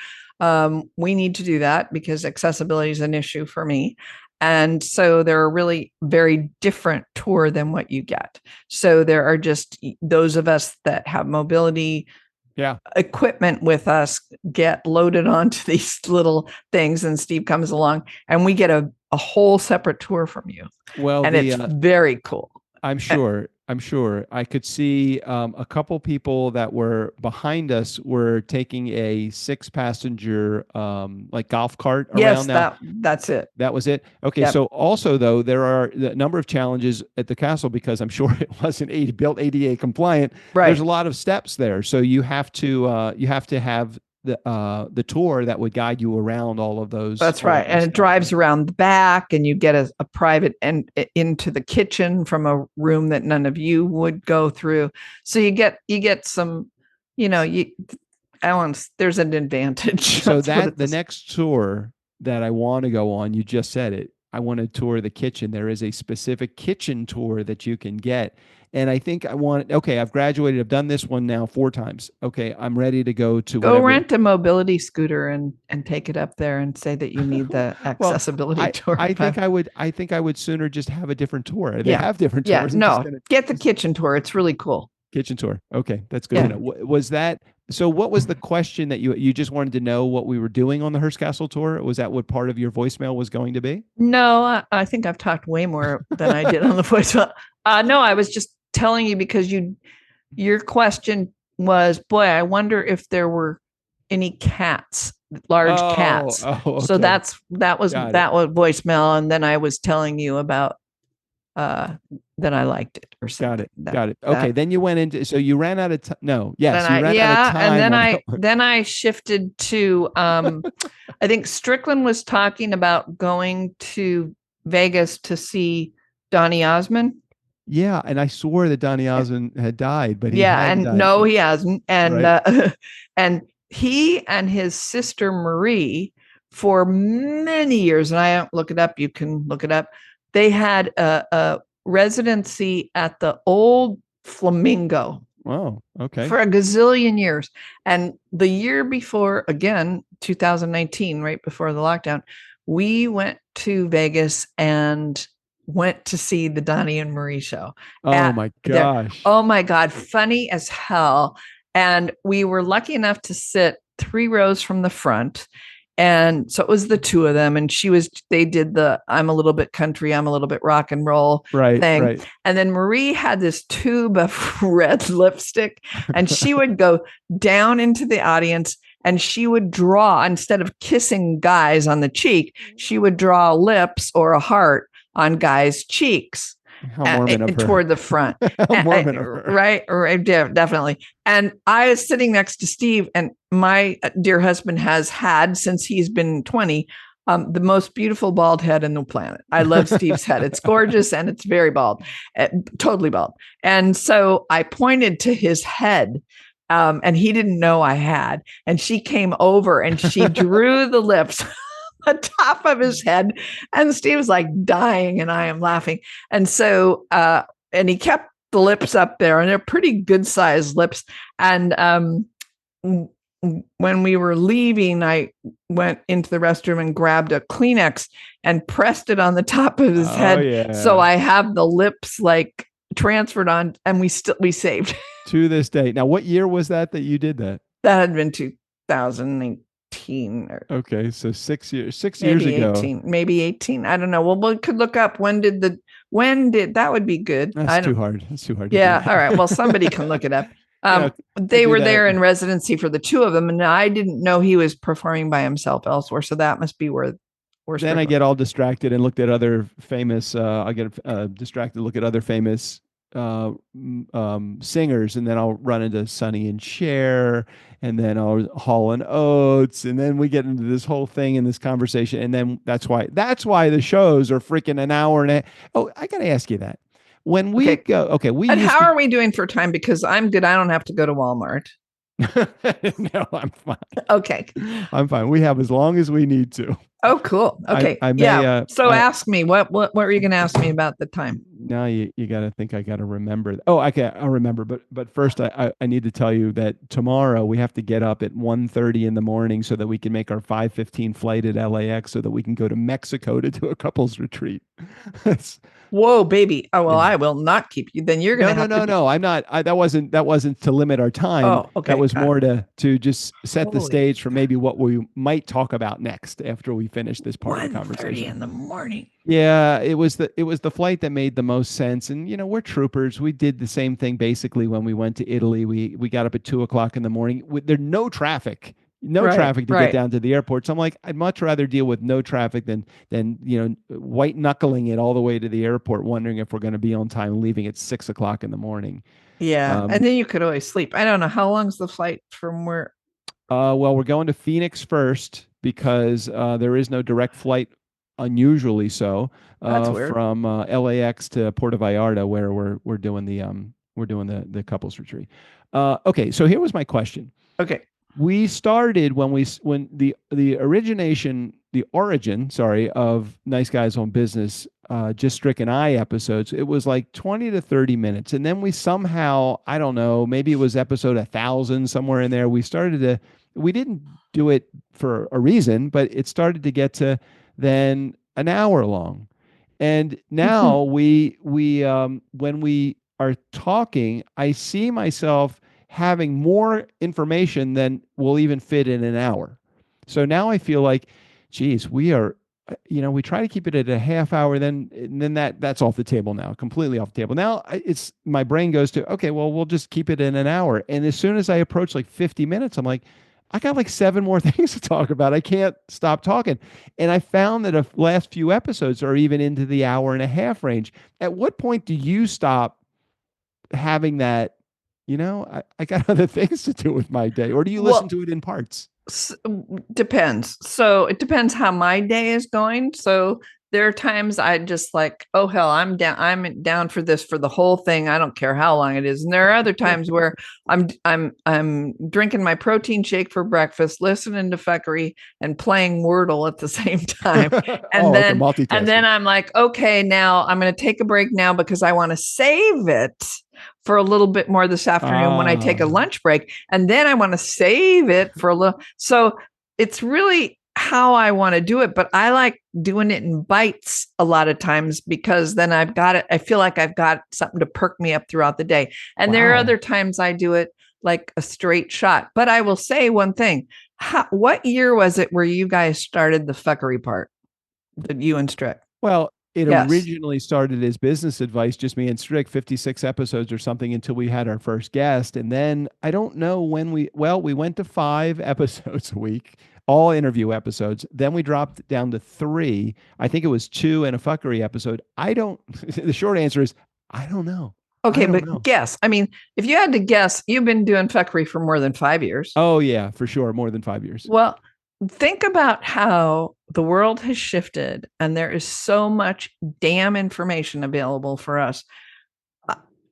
We need to do that because accessibility is an issue for me. And so they're a really very different tour than what you get. So there are just those of us that have mobility equipment with us get loaded onto these little things, and Steve comes along and we get a whole separate tour from you. Well, and it's very cool. I'm sure. I'm sure. I could see a couple people that were behind us were taking a 6-passenger like golf cart Yes, around. Now, that's it. that was it. Okay. Yep. So also though, there are a number of challenges at the castle because I'm sure it wasn't built ADA compliant. Right. There's a lot of steps there. So you have to have the tour that would guide you around all of those. That's right. And it drives around the back, and you get a private and into the kitchen from a room that none of you would go through. So you get some, there's an advantage. So the next tour that I want to go on, you just said it. I want to tour the kitchen. There is a specific kitchen tour that you can get. And I think I've graduated. I've done this one now 4 times. Okay. I'm ready to go rent a mobility scooter and take it up there and say that you need the accessibility tour. I think I would sooner just have a different tour. They have different tours. Yeah. No, get the kitchen tour. It's really cool. Kitchen tour. Okay. That's good to know. Was that, so what was the question that you just wanted to know what we were doing on the Hearst Castle tour? Was that what part of your voicemail was going to be? No, I think I've talked way more than I did on the voicemail. No, I was just telling you because your question was, boy, I wonder if there were any cats, large cats. Okay. So that was voicemail, and then I was telling you about that I liked it or something. Got it. Okay, then you went into, so you ran out of time. No, yes, you ran out of time. And then I shifted to I think Strickland was talking about going to Vegas to see Donny Osmond. Yeah, and I swore that Donny Osmond had died, but he hasn't. And right. And he and his sister Marie, for many years, and I don't look it up, you can look it up, they had a residency at the old Flamingo. Wow. Okay. For a gazillion years. And the year before, again, 2019, right before the lockdown, we went to Vegas and went to see the Donny and Marie show. Oh my gosh. Oh my God. Funny as hell. And we were lucky enough to sit 3 rows from the front. And so it was the 2 of them. And they did the, I'm a little bit country, I'm a little bit rock and roll thing. Right. And then Marie had this tube of red lipstick, and she would go down into the audience and she would draw, instead of kissing guys on the cheek, she would draw lips or a heart on guys' cheeks. How Mormon of her. Toward the front. How Mormon of her. Right, definitely. And I was sitting next to Steve, and my dear husband has had, since he's been 20, the most beautiful bald head in the planet. I love Steve's head. It's gorgeous and it's very bald, totally bald. And so I pointed to his head, and he didn't know I had. And she came over and she drew the lips on top of his head, and Steve was like dying, and I am laughing. And so, and he kept the lips up there, and they're pretty good sized lips. And when we were leaving, I went into the restroom and grabbed a Kleenex and pressed it on the top of his head. Yeah. So I have the lips like transferred on, and we saved to this day. Now, what year was that you did that? That had been 2018. Okay, so 6 years maybe ago. 18. I don't know. Well, we could look up when did that would be good. That's too hard. Yeah. All right. Well, somebody can look it up. They were there in residency for the 2 of them, and I didn't know he was performing by himself elsewhere. So that must be where. Then I get all distracted and looked at other famous. I get distracted, look at other famous singers, and then I'll run into Sonny and Cher, and then I'll Hall and Oates, and then we get into this whole thing in this conversation, and then that's why the shows are freaking an hour and a. Oh, I gotta ask you that. When we go, okay, and how are we doing for time? Because I'm good. I don't have to go to Walmart. No, I'm fine. Okay, I'm fine. We have as long as we need to. Oh, cool. Okay. I may, ask me what were you going to ask me about the time? Now you got to think I got to remember. Oh, okay, I'll remember. But first, I need to tell you that tomorrow we have to get up at 1:30 in the morning so that we can make our 5:15 flight at LAX so that we can go to Mexico to do a couples retreat. Whoa, baby! Oh well, yeah. I will not keep you. Then you're gonna. No. I'm not. That wasn't to limit our time. Oh, okay. That was more to just set the stage for maybe what we might talk about next after we we finished this part of the 1:30 conversation. in the morning. Yeah, it was the flight that made the most sense. And we're troopers. We did the same thing basically when we went to Italy. We got up at 2 o'clock in the morning. There's no traffic. No traffic to get down to the airport. So I'm like, I'd much rather deal with no traffic than white knuckling it all the way to the airport, wondering if we're going to be on time, leaving at 6 o'clock in the morning. Yeah, and then you could always sleep. I don't know how long's the flight from where. Well, we're going to Phoenix first because there is no direct flight, unusually so, from LAX to Puerto Vallarta, where we're doing the couples retreat. Okay, so here was my question. Okay. We started when the origin of Nice Guys on Business, just Strick and I episodes, it was like 20 to 30 minutes. And then we somehow, I don't know, maybe it was episode 1,000, somewhere in there, we didn't do it for a reason, but it started to get to then an hour long. And now we when we are talking, I see myself having more information than will even fit in an hour. So now I feel like, geez, we are, we try to keep it at a half hour, then that's off the table now, completely off the table. Now my brain goes to, okay, well, we'll just keep it in an hour. And as soon as I approach like 50 minutes, I'm like, I got like 7 more things to talk about. I can't stop talking. And I found that the last few episodes are even into the hour and a half range. At what point do you stop having that? I got other things to do with my day. Or do you listen to it in parts? Depends. So it depends how my day is going. So there are times I just like, oh hell, I'm down for this for the whole thing. I don't care how long it is. And there are other times where I'm drinking my protein shake for breakfast, listening to fuckery, and playing Wordle at the same time. And then I'm like, okay, now I'm going to take a break now because I want to save it for a little bit more this afternoon when I take a lunch break. And then I want to save it for a little. So it's really how I want to do it, but I like doing it in bites a lot of times because then I've got it. I feel like I've got something to perk me up throughout the day. And there are other times I do it like a straight shot. But I will say one thing. What year was it where you guys started the fuckery part? You and Strick? Well, it originally started as business advice, just me and Strick, 56 episodes or something until we had our first guest. And then I don't know when we went to 5 episodes a week, all interview episodes. Then we dropped down to 3. I think it was 2 and a fuckery episode. The short answer is, I don't know. Okay, but guess. I mean, if you had to guess, you've been doing fuckery for more than 5 years. Oh yeah, for sure. More than 5 years. Well, think about how the world has shifted and there is so much damn information available for us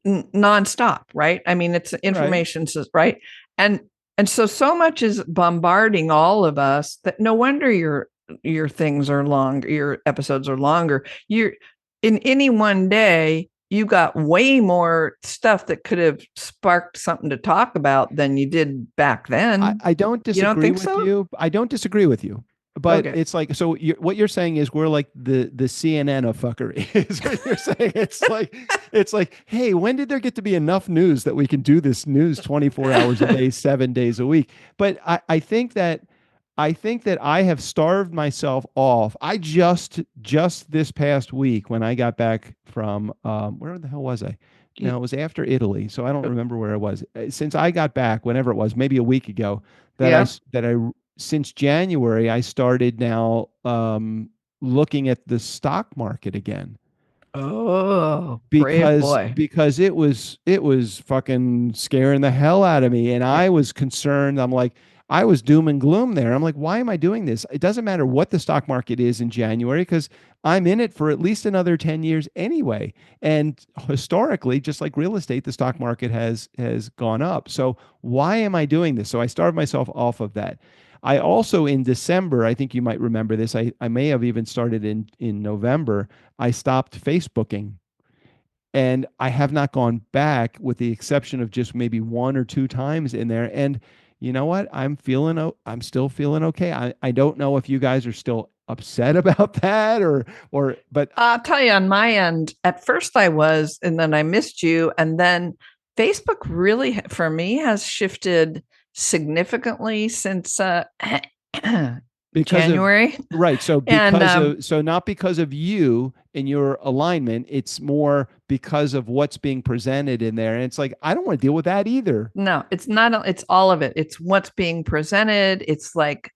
nonstop, right? I mean, it's information, right? And so much is bombarding all of us that no wonder your things are longer, your episodes are longer. You're in any one day, you got way more stuff that could have sparked something to talk about than you did back then. I don't disagree with you. I don't disagree with you. But it's like, so what you're saying is we're like the CNN of fuckery is what you're saying. It's like, hey, when did there get to be enough news that we can do this news 24 hours a day, 7 days a week? But I think that I have starved myself off. I just this past week when I got back from where the hell was I? It was after Italy, so I don't remember where I was. Since I got back, whenever it was, maybe a week ago, since January, I started now looking at the stock market again. Oh, because it was fucking scaring the hell out of me, and I was concerned. I'm like, I was doom and gloom there. I'm like, why am I doing this? It doesn't matter what the stock market is in January because I'm in it for at least another 10 years anyway. And historically, just like real estate, the stock market has gone up. So why am I doing this? So I starved myself off of that. I also, in December, I think you might remember this, I may have even started in November, I stopped Facebooking. And I have not gone back with the exception of just maybe 1 or 2 times in there. And you know what? I'm still feeling okay. I don't know if you guys are still upset about that but I'll tell you on my end, at first I was, and then I missed you. And then Facebook really, for me, has shifted significantly since January. Right. So And so not because of you and your alignment, it's more because of what's being presented in there. And it's like, I don't want to deal with that either. no, it's not. It's all of it. It's what's being presented. It's like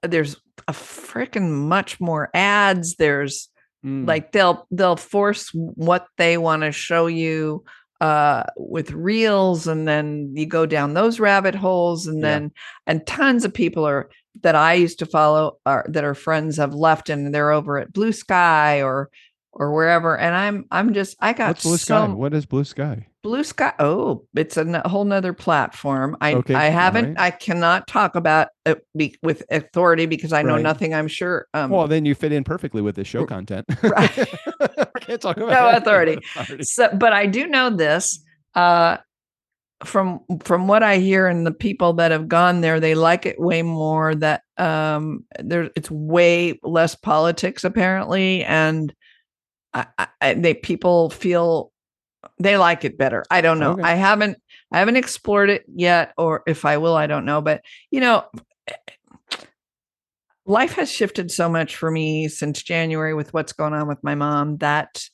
there's a freaking much more ads. There's like they'll force what they want to show you with reels, and then you go down those rabbit holes, and then and tons of people are that I used to follow that are friends have left, and they're over at Blue Sky or wherever. And I'm just I got What's Blue Sky? What is Blue Sky? Blue Sky. Oh, it's a whole nother platform. I haven't. Right. I cannot talk about it with authority because I know nothing. I'm sure. Well, then you fit in perfectly with the show content. Right. Can't talk about no authority. So, but I do know this. From what I hear and the people that have gone there, they like it way more. That it's way less politics apparently, and people feel. They like it better. I don't know. Okay. I haven't explored it yet, or if I will, I don't know. But life has shifted so much for me since January with what's going on with my mom that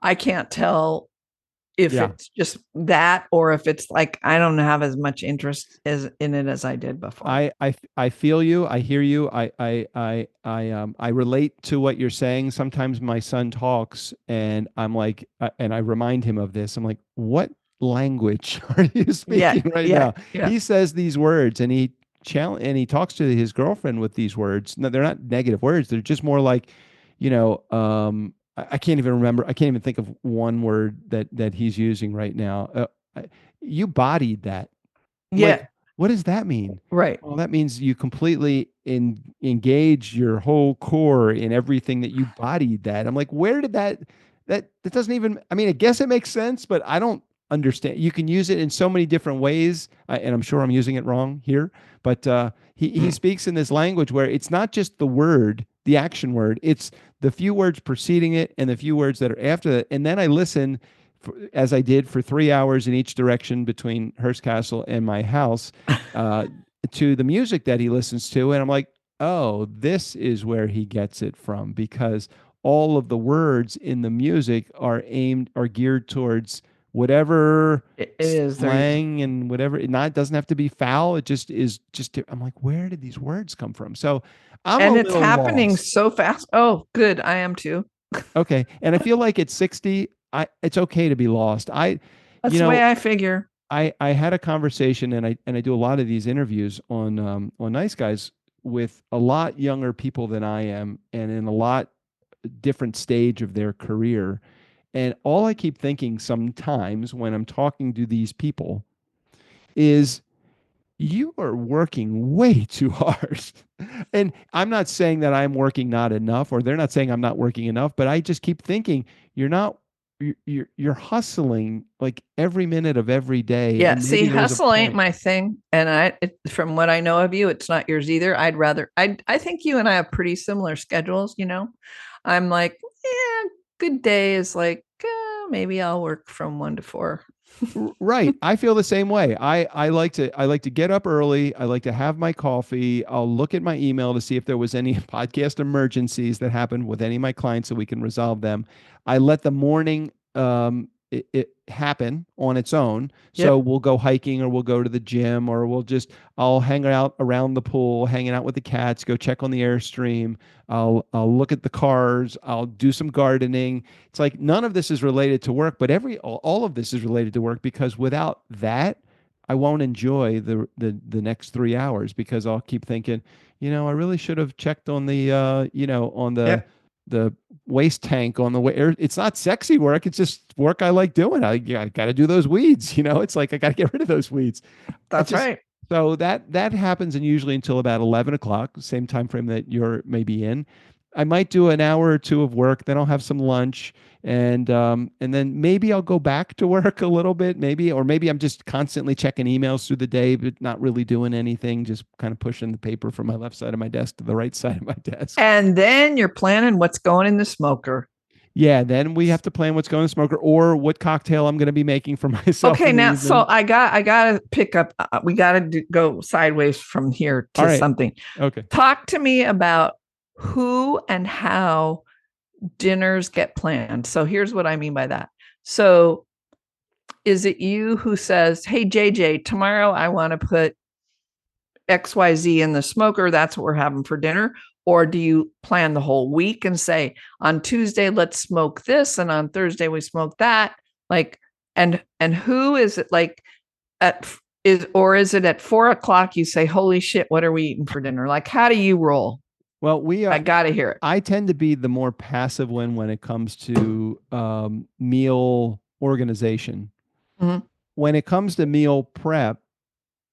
I can't tell if it's just that or if it's like I don't have as much interest in it as I did before. I feel you. I hear you. I relate to what you're saying. Sometimes my son talks and I'm like, and I remind him of this. I'm like, what language are you speaking now? Yeah. He says these words and he talks to his girlfriend with these words. No, they're not negative words. They're just more like, I can't even remember. I can't even think of one word that he's using right now. You bodied that. Yeah. Like, what does that mean? Right. Well, that means you completely engage your whole core in everything that you bodied that. I'm like, where did that doesn't even, I mean, I guess it makes sense, but I don't understand. You can use it in so many different ways. And I'm sure I'm using it wrong here, but he speaks in this language where it's not just the word, the action word, it's the few words preceding it and the few words that are after that. And then I listen, as I did for 3 hours in each direction between Hearst Castle and my house, to the music that he listens to. And I'm like, oh, this is where he gets it from, because all of the words in the music are geared towards whatever it is slang and whatever. It doesn't have to be foul. It just is I'm like, where did these words come from? So it's happening lost. So fast. Oh, good. I am too. Okay. And I feel like at 60, it's okay to be lost. That's the way I figure. I had a conversation and I do a lot of these interviews on Nice Guys with a lot younger people than I am and in a lot different stage of their career. And all I keep thinking sometimes when I'm talking to these people is, you are working way too hard. And I'm not saying that I'm working not enough, or they're not saying I'm not working enough, but I just keep thinking you're hustling like every minute of every day. Yeah. See, hustle ain't my thing. And from what I know of you, it's not yours either. I think you and I have pretty similar schedules. I'm like, good day is like, maybe I'll work from 1 to 4. Right. I feel the same way. I like to get up early. I like to have my coffee. I'll look at my email to see if there was any podcast emergencies that happened with any of my clients so we can resolve them. I let the morning it happen on its own. So we'll go hiking or we'll go to the gym or I'll hang out around the pool, hanging out with the cats, go check on the Airstream. I'll look at the cars. I'll do some gardening. It's like none of this is related to work, but all of this is related to work, because without that, I won't enjoy the next 3 hours, because I'll keep thinking, I really should have checked on the, on the waste tank on the way. It's not sexy work. It's just work I like doing. I got to do those weeds. It's like I got to get rid of those weeds. That's right. So that happens, and usually until about 11 o'clock, same time frame that you're maybe in. I might do an hour or two of work, then I'll have some lunch, and then maybe I'll go back to work a little bit, or maybe I'm just constantly checking emails through the day, but not really doing anything, just kind of pushing the paper from my left side of my desk to the right side of my desk. And then you're planning what's going in the smoker. Yeah, then we have to plan what's going to the smoker or what cocktail I'm going to be making for myself. Okay, now so I gotta pick up. We gotta go sideways from here to something. Okay. Talk to me about who and how dinners get planned. So here's what I mean by that. So is it you who says, "Hey JJ, tomorrow I want to put XYZ in the smoker. That's what we're having for dinner." Or do you plan the whole week and say, on Tuesday, let's smoke this, and on Thursday we smoke that? Like, and who is it like is it at 4:00 you say, holy shit, what are we eating for dinner? Like, how do you roll? Well, I gotta hear it. I tend to be the more passive one when it comes to meal organization. Mm-hmm. When it comes to meal prep,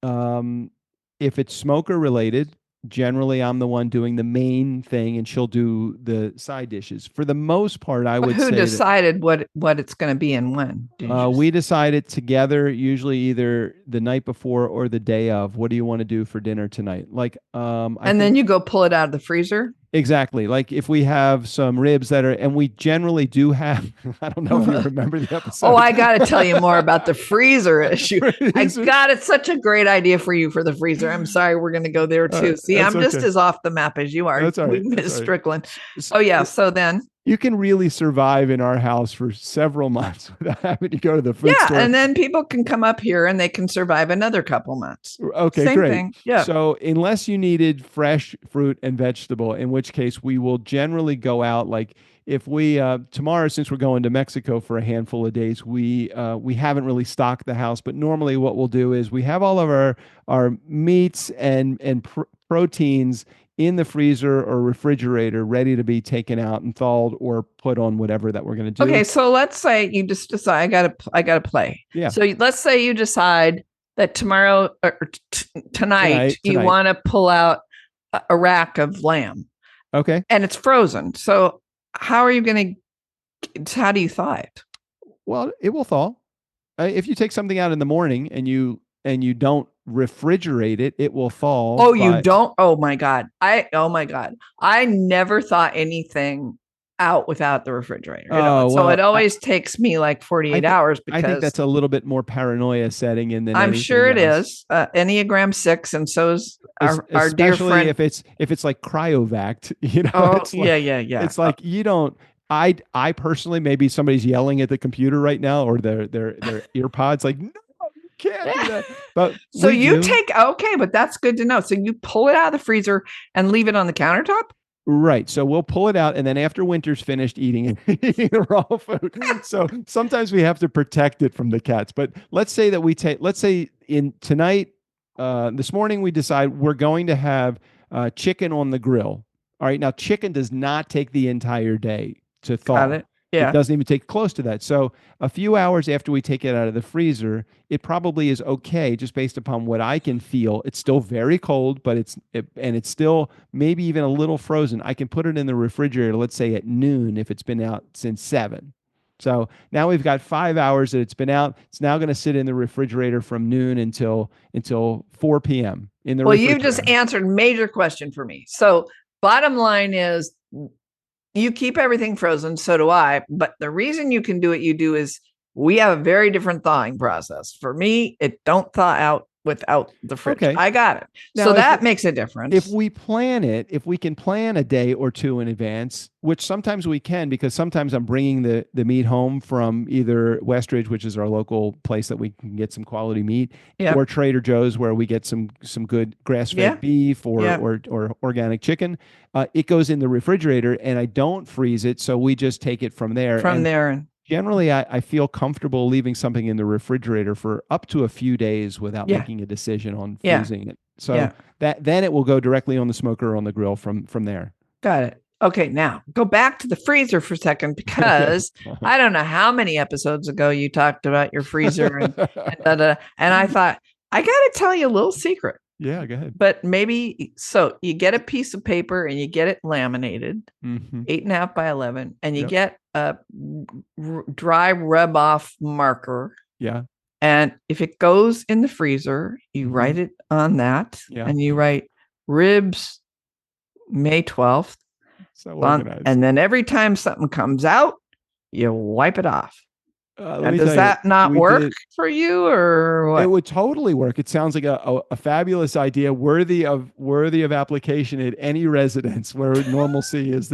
if it's smoker related, generally I'm the one doing the main thing and she'll do the side dishes. For the most part, I would say. Who decided what it's going to be and when? We decided together, usually either the night before or the day of. What do you want to do for dinner tonight? Like, and then you go pull it out of the freezer. Exactly. Like if we have some ribs that are, and we generally do have, I don't know if you remember the episode. Oh, I got to tell you more about the freezer issue. I got it. Such a great idea for you for the freezer. I'm sorry. We're going to go there too. See, I'm just as off the map as you are. That's all right. Miss Strickland. Oh yeah. So then you can really survive in our house for several months without having to go to the food store. Yeah, and then people can come up here and they can survive another couple months. Okay, Same great. Thing. Yeah. So unless you needed fresh fruit and vegetable, in which case we will generally go out. Like if we tomorrow, since we're going to Mexico for a handful of days, we haven't really stocked the house. But normally, what we'll do is we have all of our meats and proteins in the freezer or refrigerator ready to be taken out and thawed or put on whatever that we're going to do. Okay, so let's say you just decide I gotta play. Yeah. So let's say you decide that tomorrow or tonight you want to pull out a rack of lamb. Okay. And it's frozen. So how do you thaw it? Well, it will thaw. If you take something out in the morning and you don't refrigerate it, it will thaw. Oh, you don't? Oh my God. I never thought anything out without the refrigerator. So it always takes me like 48 hours because I think that's a little bit more paranoia setting in than I'm sure it is. Enneagram 6, and so is our dear friend. if it's like cryovac, it's like, yeah. It's like you don't. I personally, maybe somebody's yelling at the computer right now or their ear pods like, no, you can't do that. But so but that's good to know. So you pull it out of the freezer and leave it on the countertop? Right. So we'll pull it out, and then after winter's finished eating the raw food. So sometimes we have to protect it from the cats. But let's say this morning we decide we're going to have chicken on the grill. All right. Now, chicken does not take the entire day to thaw. Got it. Yeah. It doesn't even take close to that. So a few hours after we take it out of the freezer, it probably is okay, just based upon what I can feel. It's still very cold, but it's still maybe even a little frozen. I can put it in the refrigerator, let's say at noon, if it's been out since 7. So now we've got 5 hours that it's been out. It's now going to sit in the refrigerator from noon until 4 p.m. in the refrigerator. Well, you just answered a major question for me. So bottom line is, you keep everything frozen, so do I. But the reason you can do what you do is we have a very different thawing process. For me, it don't thaw out without the fridge. Okay. I got it. Now, so that makes a difference. If we can plan a day or two in advance, which sometimes we can, because sometimes I'm bringing the meat home from either Westridge, which is our local place that we can get some quality meat, or Trader Joe's, where we get some good grass-fed beef or organic chicken. It goes in the refrigerator, and I don't freeze it, so we just take it from there. Generally, I feel comfortable leaving something in the refrigerator for up to a few days without making a decision on freezing it. So then it will go directly on the smoker or on the grill from there. Got it. Okay, now go back to the freezer for a second, because I don't know how many episodes ago you talked about your freezer and I thought, I got to tell you a little secret. Yeah, go ahead. But maybe, so you get a piece of paper and you get it laminated, 8.5 by 11, and you get a dry rub off marker. Yeah. And if it goes in the freezer, you write it on that, and you write ribs, May 12th. So organized. And then every time something comes out, you wipe it off. Does that not work for you, or what? It would totally work. It sounds like a fabulous idea, worthy of application at any residence where normalcy is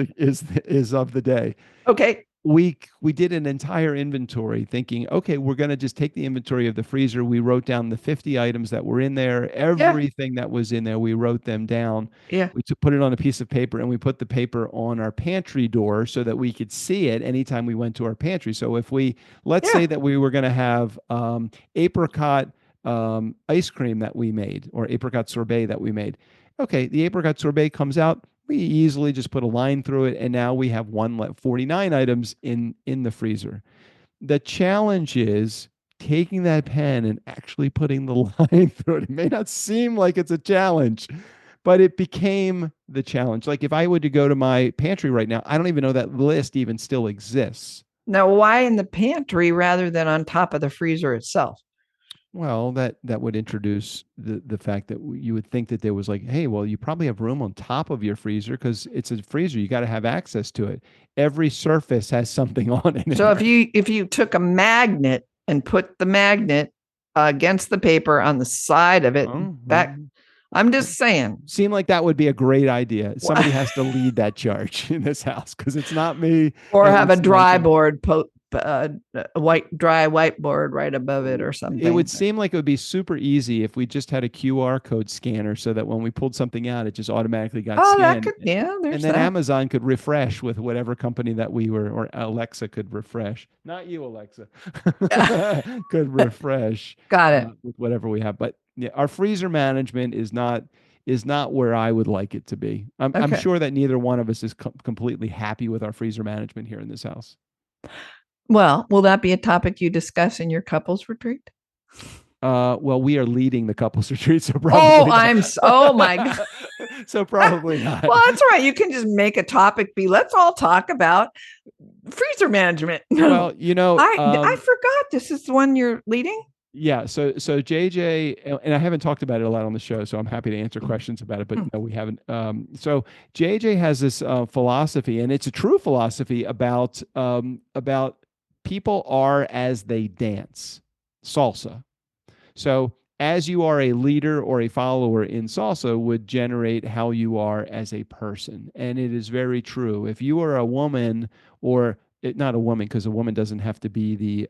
of the day. Okay. We did an entire inventory thinking, okay, we're going to just take the inventory of the freezer. We wrote down the 50 items that were in there, everything that was in there. We wrote them down. Yeah. We put it on a piece of paper, and we put the paper on our pantry door so that we could see it anytime we went to our pantry. So if let's say that we were going to have apricot ice cream that we made, or apricot sorbet that we made. Okay, the apricot sorbet comes out. We easily just put a line through it, and now we have 49 items in the freezer. The challenge is taking that pen and actually putting the line through it. It may not seem like it's a challenge, but it became the challenge. Like if I were to go to my pantry right now, I don't even know that list even still exists. Now, why in the pantry rather than on top of the freezer itself? Well, that would introduce the fact that you would think that there was like, hey, well, you probably have room on top of your freezer because it's a freezer. You got to have access to it. Every surface has something on it. So if you took a magnet and put the magnet against the paper on the side of it, I'm just saying. Seemed like that would be a great idea. Somebody has to lead that charge in this house because it's not me. Or have a dry board dry whiteboard right above it or something. It would seem like it would be super easy if we just had a QR code scanner so that when we pulled something out, it just automatically got scanned. There's then Amazon could refresh with whatever company that we were, or Alexa could refresh. Not you, Alexa. Could refresh. Got it. With whatever we have. But yeah, our freezer management is not where I would like it to be. I'm sure that neither one of us is completely happy with our freezer management here in this house. Well, will that be a topic you discuss in your couples retreat? Well, we are leading the couples retreat, so probably. Oh my God. So probably not. Well, that's all right. You can just make a topic be, let's all talk about freezer management. Well, I forgot this is the one you're leading. Yeah. So JJ, and I haven't talked about it a lot on the show, so I'm happy to answer questions about it, but no, we haven't. So JJ has this philosophy, and it's a true philosophy about people are as they dance. Salsa. So as you are a leader or a follower in salsa would generate how you are as a person. And it is very true. If you are a woman, or not a woman, because a woman doesn't have to be the,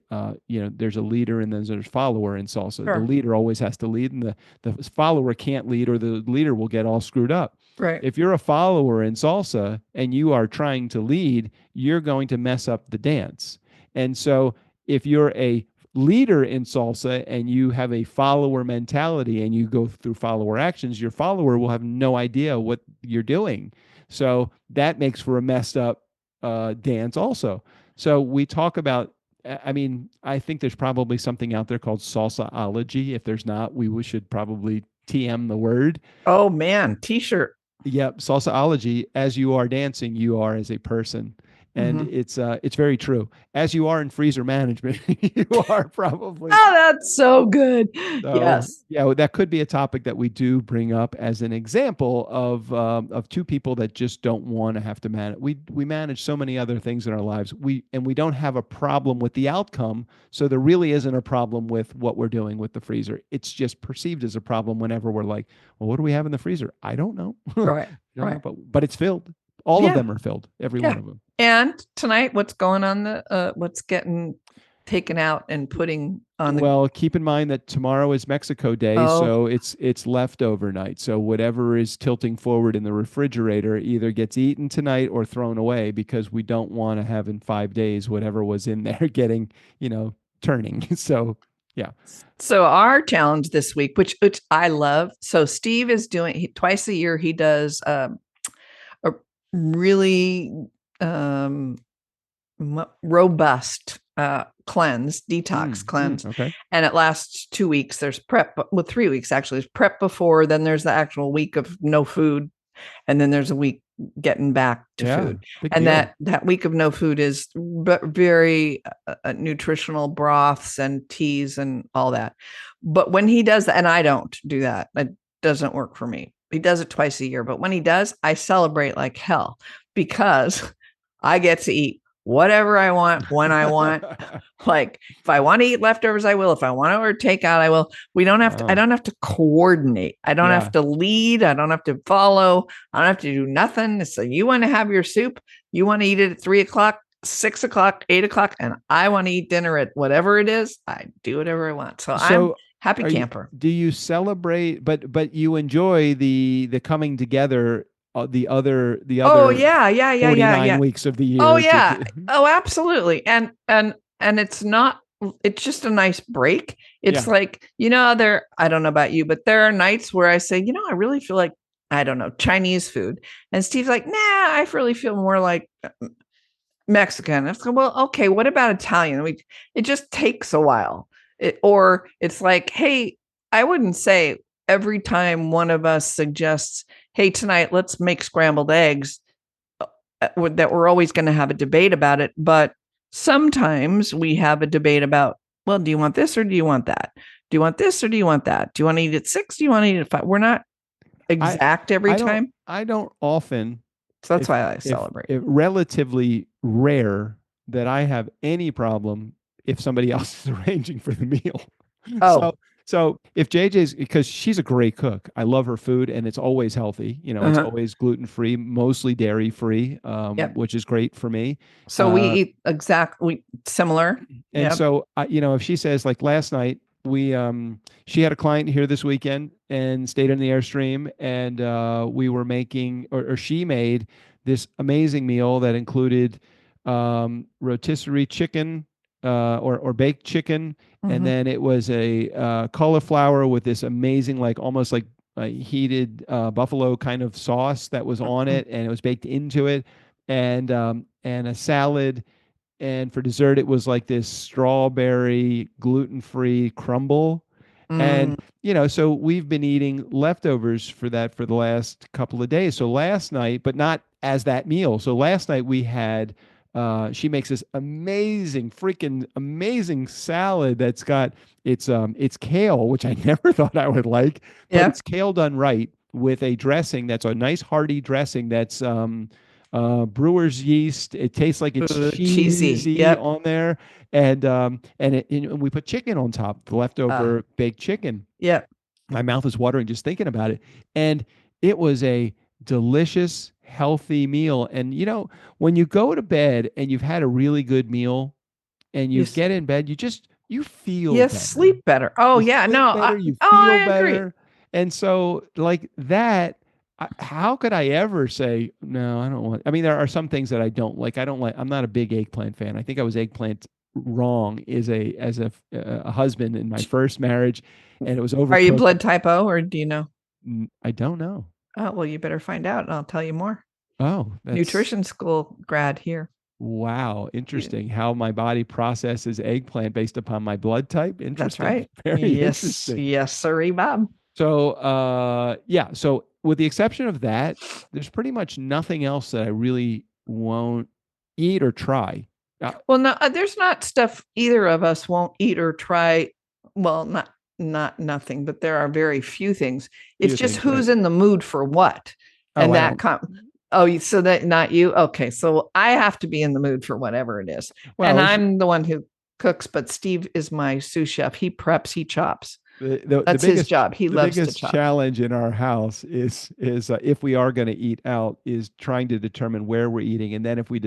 there's a leader and then there's a follower in salsa. Sure. The leader always has to lead, and the follower can't lead, or the leader will get all screwed up. Right. If you're a follower in salsa and you are trying to lead, you're going to mess up the dance. And so if you're a leader in salsa and you have a follower mentality and you go through follower actions, your follower will have no idea what you're doing. So that makes for a messed up dance also. So we talk about, I think there's probably something out there called salsaology. If there's not, we should probably TM the word. Oh man, t-shirt. Yep. Salsaology. As you are dancing, you are as a person. And it's very true. As you are in freezer management, you are probably. Oh, that's so good. So, yes. Yeah, that could be a topic that we do bring up as an example of two people that just don't want to have to manage. We manage so many other things in our lives. We don't have a problem with the outcome, so there really isn't a problem with what we're doing with the freezer. It's just perceived as a problem whenever we're like, well, what do we have in the freezer? I don't know. Right. Right. But it's filled. All of them are filled. Every one of them. And tonight, what's going on what's getting taken out and putting on the... Well, keep in mind that tomorrow is Mexico Day, so it's leftover night. So whatever is tilting forward in the refrigerator either gets eaten tonight or thrown away, because we don't want to have in 5 days whatever was in there getting, turning. So yeah. So our challenge this week, which I love. So Steve is doing twice a year. He does a really robust detox cleanse. Okay. And it lasts 2 weeks. There's prep, 3 weeks actually. There's prep before, then there's the actual week of no food, and then there's a week getting back to food. And that week of no food is very nutritional broths and teas and all that. But when he does that, and I don't do that, it doesn't work for me. He does it twice a year, but when he does, I celebrate like hell, because I get to eat whatever I want, when I want. Like if I want to eat leftovers, I will. If I want to order takeout, I will. We don't have to, I don't have to coordinate. I don't have to lead. I don't have to follow. I don't have to do nothing. So you want to have your soup, you want to eat it at 3:00, 6:00, 8:00, and I want to eat dinner at whatever it is. I do whatever I want. So I'm happy camper. Do you celebrate, but you enjoy the coming together, the other oh yeah 49 weeks of the year? Oh yeah. Oh, absolutely. And it's just a nice break. It's like, I don't know about you, but there are nights where I say, I really feel like, I don't know, Chinese food. And Steve's like, nah, I really feel more like Mexican. I said, well, okay, what about Italian? It just takes a while. Or it's like, hey, I wouldn't say every time one of us suggests, hey, tonight, let's make scrambled eggs, that we're always going to have a debate about it. But sometimes we have a debate about, well, do you want this or do you want that? Do you want this or do you want that? Do you want to eat at 6? Do you want to eat at 5? We're not exact every time. I don't often. So that's why I celebrate. It's relatively rare that I have any problem if somebody else is arranging for the meal. Oh. So if JJ's, because she's a great cook, I love her food and it's always healthy. It's always gluten-free, mostly dairy-free, which is great for me. So we eat similar. And so, if she says, like last night, she had a client here this weekend and stayed in the Airstream, and we were making, or she made this amazing meal that included rotisserie chicken, or baked chicken. And then it was a cauliflower with this amazing, like almost like a heated buffalo kind of sauce that was on it, and it was baked into it, and a salad. And for dessert, it was like this strawberry gluten-free crumble. And, so we've been eating leftovers for that for the last couple of days. So last night, but not as that meal. So last night we had, she makes this freaking amazing salad that's got, it's kale, which I never thought I would like, but it's kale done right with a dressing that's a nice hearty dressing that's, brewer's yeast. It tastes like it's cheesy on there, and we put chicken on top, the leftover baked chicken. Yeah, my mouth is watering just thinking about it, and it was a delicious, healthy meal. And when you go to bed and you've had a really good meal, and you get in bed, you feel better. Sleep better. Oh, you yeah, no, better, you feel better. Agree. And so like that. How could I ever say, no, I don't want, I mean, there are some things that I don't like. I'm not a big eggplant fan. I think I was eggplant wrong as a husband in my first marriage, and it was overcooked. Are you blood type O, or do you know? I don't know. Oh, well, you better find out and I'll tell you more. Oh, nutrition school grad here. Wow. Interesting. How my body processes eggplant based upon my blood type. Interesting. That's right. Very interesting. Yes, sirree, Bob. So, so with the exception of that, there's pretty much nothing else that I really won't eat or try. Well, no, there's not stuff either of us won't eat or try. Well, not nothing, but there are very few things. It's just who's in the mood for what. And so that not you. Okay. So I have to be in the mood for whatever it is. Well, and I'm the one who cooks, but Steve is my sous chef. He preps, he chops. That's his job. He loves to chop. The biggest challenge in our house is if we are going to eat out, is trying to determine where we're eating. And then if we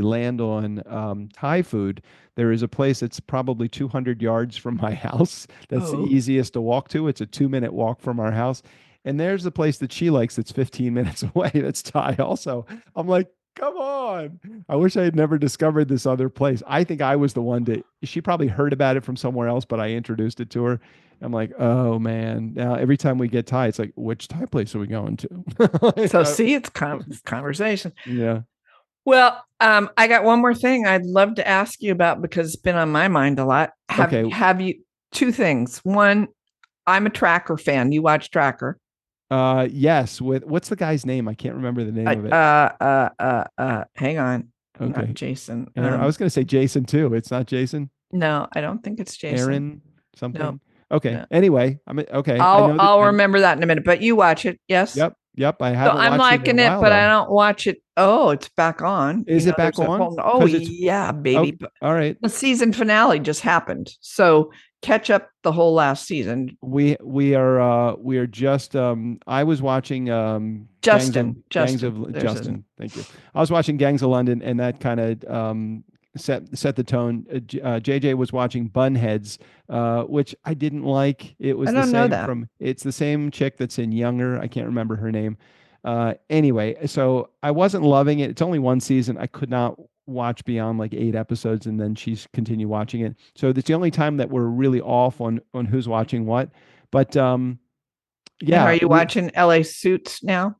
land on Thai food, there is a place that's probably 200 yards from my house. That's the easiest to walk to. It's a 2-minute walk from our house. And there's the place that she likes that's 15 minutes away. That's Thai also. I'm like, come on. I wish I had never discovered this other place. I think I was the one she probably heard about it from somewhere else, but I introduced it to her. I'm like, oh man. Now every time we get Thai, it's like, which Thai place are we going to? So see, it's conversation. Yeah. Well, I got one more thing I'd love to ask you about because it's been on my mind a lot. Have you two things? One, I'm a Tracker fan. You watch Tracker? Yes. With what's the guy's name? I can't remember the name of it. Hang on. Okay. Not Jason. I was going to say Jason too. It's not Jason. No, I don't think it's Jason. Aaron something. No. Okay. No. Anyway, okay. I'll remember that in a minute. But you watch it, yes? Yep. Yep. I So haven't I'm watched it in liking a it, while, but I though. don't watch it. Oh, it's back on. Is it back on? Oh, It's yeah, baby. all right. The season finale just happened. So catch up the whole last season. We are just I was watching Justin. Gangs of Justin. Thank you. I was watching Gangs of London, and that kind of set the tone. JJ was watching Bunheads, which I didn't like. It was I the don't know same that. it's the same chick that's in Younger. I can't remember her name. Anyway, so I wasn't loving it. It's only one season. I could not watch beyond like 8 episodes, and then she's continued watching it. So that's the only time that we're really off on who's watching what. But And yeah, are you watching LA Suits now?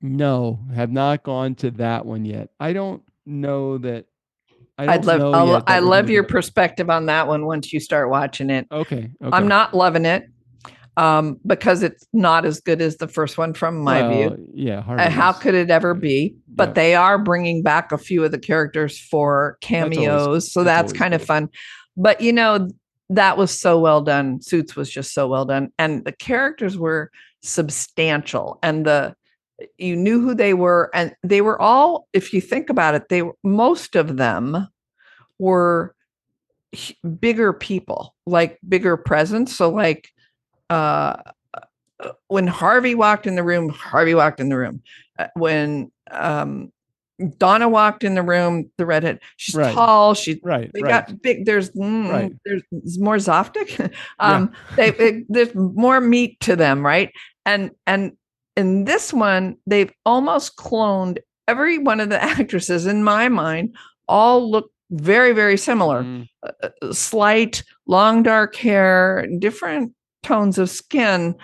no, have not gone to that one yet. I don't know that. I love your perspective on that one once you start watching it. Okay. I'm not loving it because it's not as good as the first one from my view. Yeah. How could it ever be? But they are bringing back a few of the characters for cameos. So that's kind of fun. But, that was so well done. Suits was just so well done. And the characters were substantial. And you knew who they were. And they were all, if you think about it, most of them were bigger people, like bigger presence. So like, when Harvey walked in the room, Harvey walked in the room. When Donna walked in the room, the redhead, she's tall. They got big. There's more Zoftic. There's more meat to them, right? And in this one, they've almost cloned every one of the actresses. In my mind, all look very, very similar. Slight, long, dark hair, different tones of skin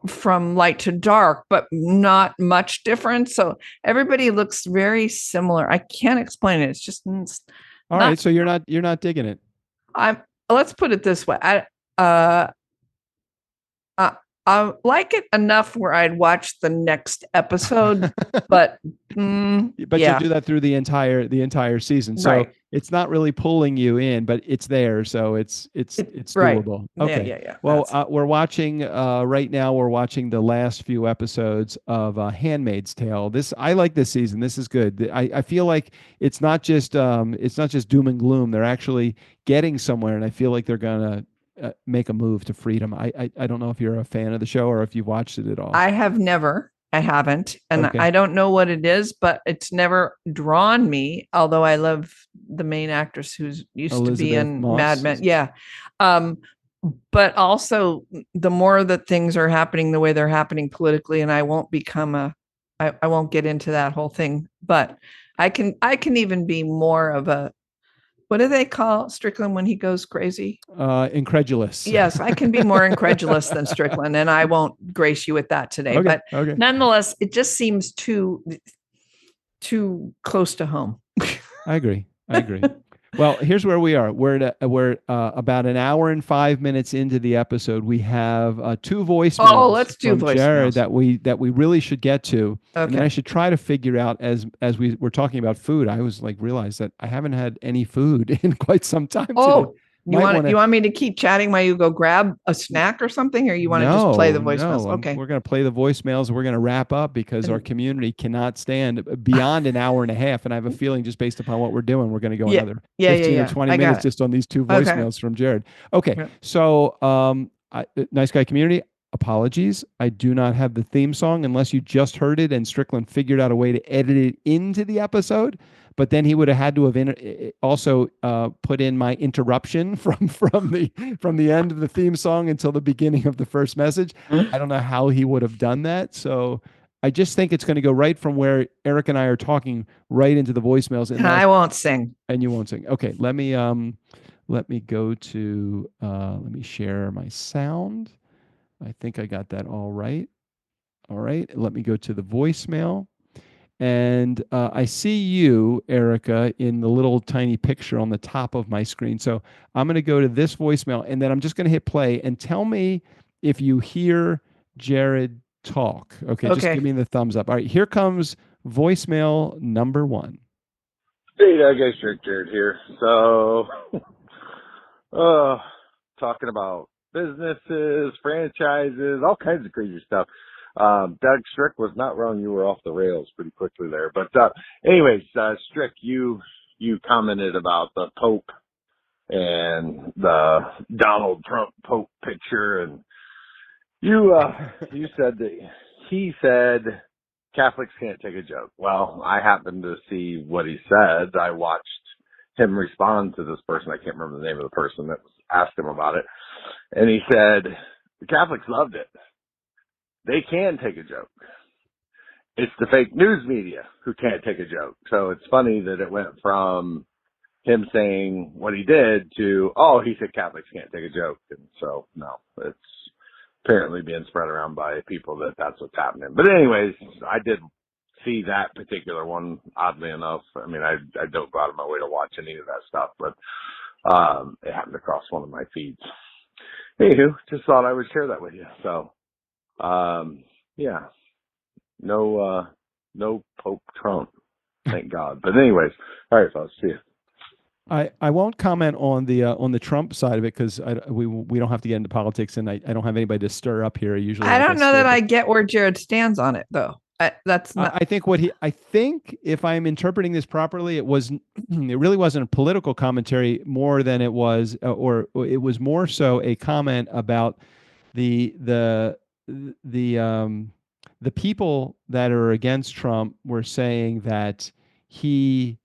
from light to dark, but not much different. So everybody looks very similar. I can't explain it. It's just all right. So you're not digging it. Let's put it this way. I like it enough where I'd watch the next episode, but you'll do that through the entire season. So it's not really pulling you in, but it's there. So it's doable. Okay. Yeah. Well, we're watching right now. We're watching the last few episodes of Handmaid's Tale. I like this season. This is good. I feel like it's not just doom and gloom. They're actually getting somewhere, and I feel like they're gonna make a move to freedom. I don't know if you're a fan of the show or if you've watched it at all. I haven't, and I don't know what it is, but it's never drawn me. Although I love the main actress who's used to be in Mad Men. Yeah. But also the more that things are happening the way they're happening politically, and I won't I won't get into that whole thing, but I can even be more of a, what do they call Strickland when he goes crazy? Incredulous. Yes, I can be more incredulous than Strickland, and I won't grace you with that today. Okay, but nonetheless, it just seems too close to home. I agree. Well, here's where we are. We're about an hour and 5 minutes into the episode. We have 2 voicemails. Oh, let's do voicemails. Jared that we really should get to. Okay. And then I should try to figure out as we were talking about food. I was like realized that I haven't had any food in quite some time. Oh, today. You want me to keep chatting while you go grab a snack or something, or you want to just play the voicemails? No, okay, we're going to play the voicemails. And we're going to wrap up because our community cannot stand beyond an hour and a half. And I have a feeling just based upon what we're doing, we're going to go another 15 or 20 minutes just on these 2 voicemails from Jared. Okay. So nice guy community. Apologies. I do not have the theme song unless you just heard it and Strickland figured out a way to edit it into the episode. But then he would have had to have also put in my interruption from the end of the theme song until the beginning of the first message. I don't know how he would have done that. So I just think it's going to go right from where Eric and I are talking right into the voicemails. And I won't sing. And you won't sing. Okay, let me go to let me share my sound. I think I got that all right. All right, let me go to the voicemail. And I see you, Erica, in the little tiny picture on the top of my screen. So I'm going to go to this voicemail, and then I'm just going to hit play and tell me if you hear Jared talk. Okay, just give me the thumbs up. All right, here comes voicemail number 1. Hey, Doug, Jared here. So, talking about businesses, franchises, all kinds of crazy stuff. Doug Strick was not wrong. You were off the rails pretty quickly there. But anyways, Strick, you commented about the Pope and the Donald Trump Pope picture, and you said that he said Catholics can't take a joke. Well, I happened to see what he said. I watched him respond to this person. I can't remember the name of the person that asked him about it. And he said, the Catholics loved it. They can take a joke. It's the fake news media who can't take a joke. So it's funny that it went from him saying what he did to, oh, he said Catholics can't take a joke. And so, no, it's apparently being spread around by people that's what's happening. But anyways, I did see that particular one, oddly enough. I mean, I don't go out of my way to watch any of that stuff, but it happened across one of my feeds. Anywho, just thought I would share that with you. So, yeah, no Pope Trump, thank God. But anyways, all right, folks, see you. I won't comment on the Trump side of it because we don't have to get into politics, and I don't have anybody to stir up here. Usually, I don't know that I get where Jared stands on it, though. That's not. I think if I'm interpreting this properly, it really wasn't a political commentary more than it was, or it was more so a comment about the people that are against Trump were saying that he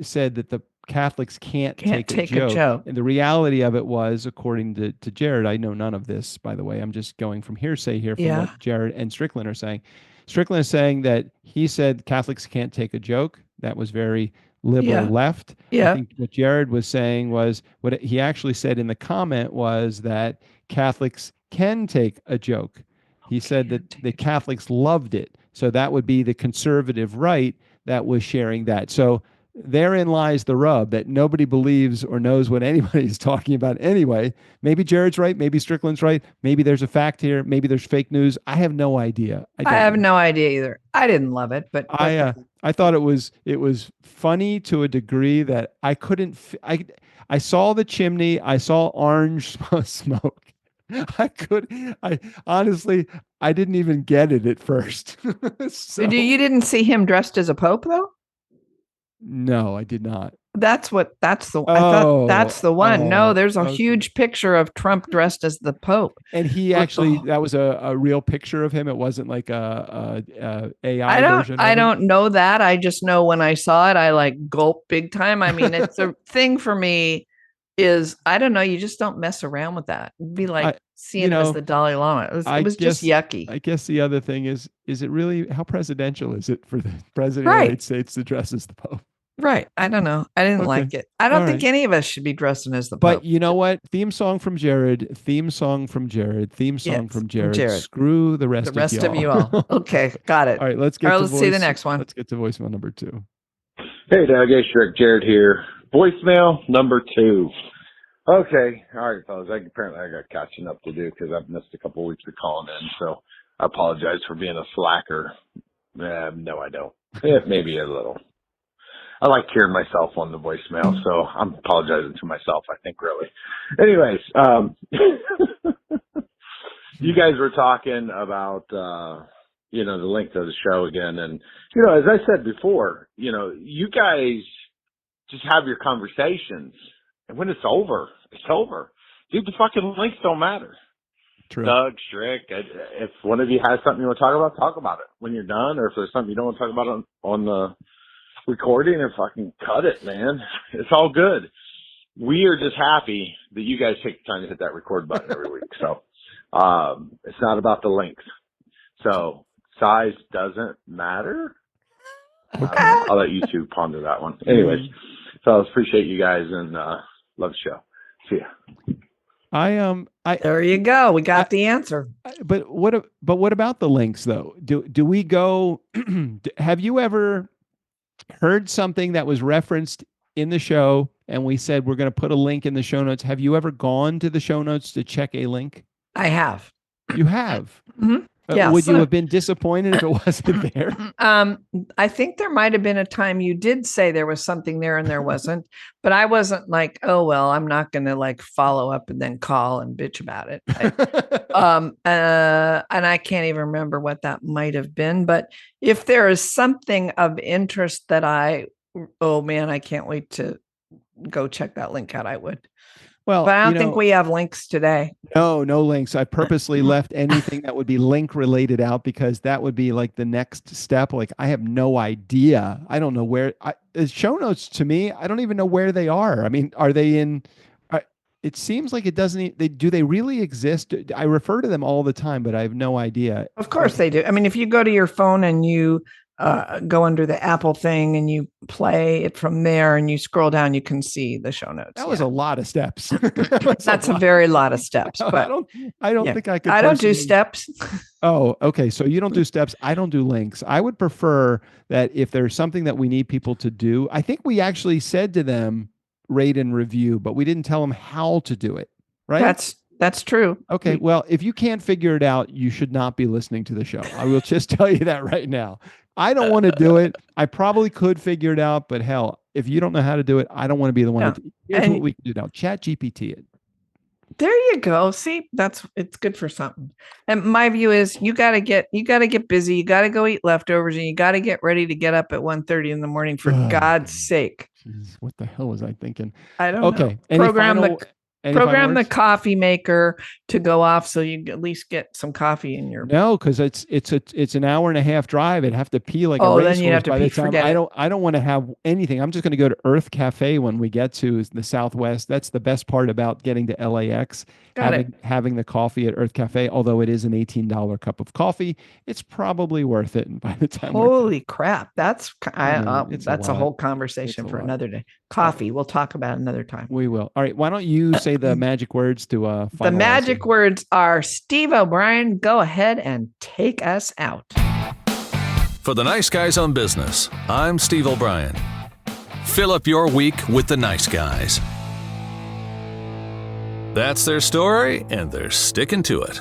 said that the Catholics can't take a joke. And the reality of it was, according to Jared, I know none of this, by the way. I'm just going from hearsay here from what Jared and Strickland are saying. Strickland is saying that he said Catholics can't take a joke. That was very liberal left. I think what Jared was saying was, what he actually said in the comment was that Catholics can take a joke. He said that the Catholics loved it. So that would be the conservative right that was sharing that. So therein lies the rub, that nobody believes or knows what anybody's talking about anyway. Maybe Jared's right. Maybe Strickland's right. Maybe there's a fact here. Maybe there's fake news. I have no idea. I have no idea either. I didn't love it, but I thought it was funny to a degree that I couldn't. I saw the chimney. I saw orange smoke. I honestly, I didn't even get it at first. So, you didn't see him dressed as a pope, though? No, I did not. I thought that's the one. No, there's a huge picture of Trump dressed as the Pope. And he actually, that was a real picture of him. It wasn't like a AI version. I don't know that. I just know when I saw it, I like gulped big time. I mean, it's a thing for me is, I don't know. You just don't mess around with that. It'd be like seeing him as the Dalai Lama. It was just yucky. I guess the other thing is it really, how presidential is it for the president of the United States to dress as the Pope? Right. I don't know. I didn't like it. I don't think any of us should be dressing as the Pope. But you know what? Theme song from Jared. Screw the rest of you all. Okay. Got it. All right. Let's see the next one. Let's get to voicemail number 2. Hey, Doug, hey, Strick, Jared here. Voicemail number 2. Okay. All right, fellas. Apparently I got catching up to do because I've missed a couple of weeks of calling in. So I apologize for being a slacker. No, I don't. Maybe a little. I like hearing myself on the voicemail, so I'm apologizing to myself, I think, really. Anyways, you guys were talking about, the length of the show again. And, as I said before, you guys just have your conversations. And when it's over, it's over. Dude, the fucking lengths don't matter. True. Doug, Strick, if one of you has something you want to talk about it when you're done. Or if there's something you don't want to talk about on the recording, and fucking cut it, man. It's all good. We are just happy that you guys take the time to hit that record button every week. So it's not about the length. So size doesn't matter. I'll let you two ponder that one. Anyways, so I appreciate you guys and love the show. See ya. There you go. We got the answer. But what about the links though? Do we go? Have you ever heard something that was referenced in the show and we said we're going to put a link in the show notes? Have you ever gone to the show notes to check a link? I have. You have? Mm-hmm. Yeah, Would you have been disappointed if it wasn't there? I think there might have been a time you did say there was something there and there wasn't, but I wasn't like, oh, well, I'm not going to like follow up and then call and bitch about it. And I can't even remember what that might have been. But if there is something of interest that oh man, I can't wait to go check that link out, I would. Well, but I don't think we have links today. No links. I purposely left anything that would be link related out because that would be like the next step. Like I have no idea. I don't know where the show notes to me. I don't even know where they are. I mean, are they in? It seems like it doesn't. Do they really exist? I refer to them all the time, but I have no idea. Of course they do. I mean, if you go to your phone and you go under the Apple thing and you play it from there and you scroll down, you can see the show notes. That was a lot of steps. That's a very lot of steps. But I don't think I could. I don't do steps. Oh, okay. So you don't do steps. I don't do links. I would prefer that if there's something that we need people to do. I think we actually said to them, rate and review, but we didn't tell them how to do it. Right. That's true. Okay. Well, if you can't figure it out, you should not be listening to the show. I will just tell you that right now. I don't want to do it. I probably could figure it out, but hell, if you don't know how to do it, I don't want to be the one. Here's what we can do now. Chat GPT it. There you go. See, it's good for something. And my view is you got to get busy. You got to go eat leftovers and you got to get ready to get up at 1:30 in the morning for God's sake. Jeez, what the hell was I thinking? I don't know. Okay. Program the coffee maker to go off so you at least get some coffee in your. No, because it's an hour and a half drive. I'd have to pee like a racehorse. Then you have to by pee. the time. Forget I don't want to have anything. I'm just going to go to Earth Cafe when we get to the Southwest. That's the best part about getting to LAX. Having the coffee at Earth Cafe, although it is an $18 cup of coffee, it's probably worth it. And by the time, holy crap, that's a whole conversation for another day. Coffee, we'll talk about another time. We will. All right, why don't you say the magic words to finalize? The magic words are Steve O'Brien. Go ahead and take us out. For the Nice Guys on Business, I'm Steve O'Brien. Fill up your week with the nice guys. That's their story, and they're sticking to it.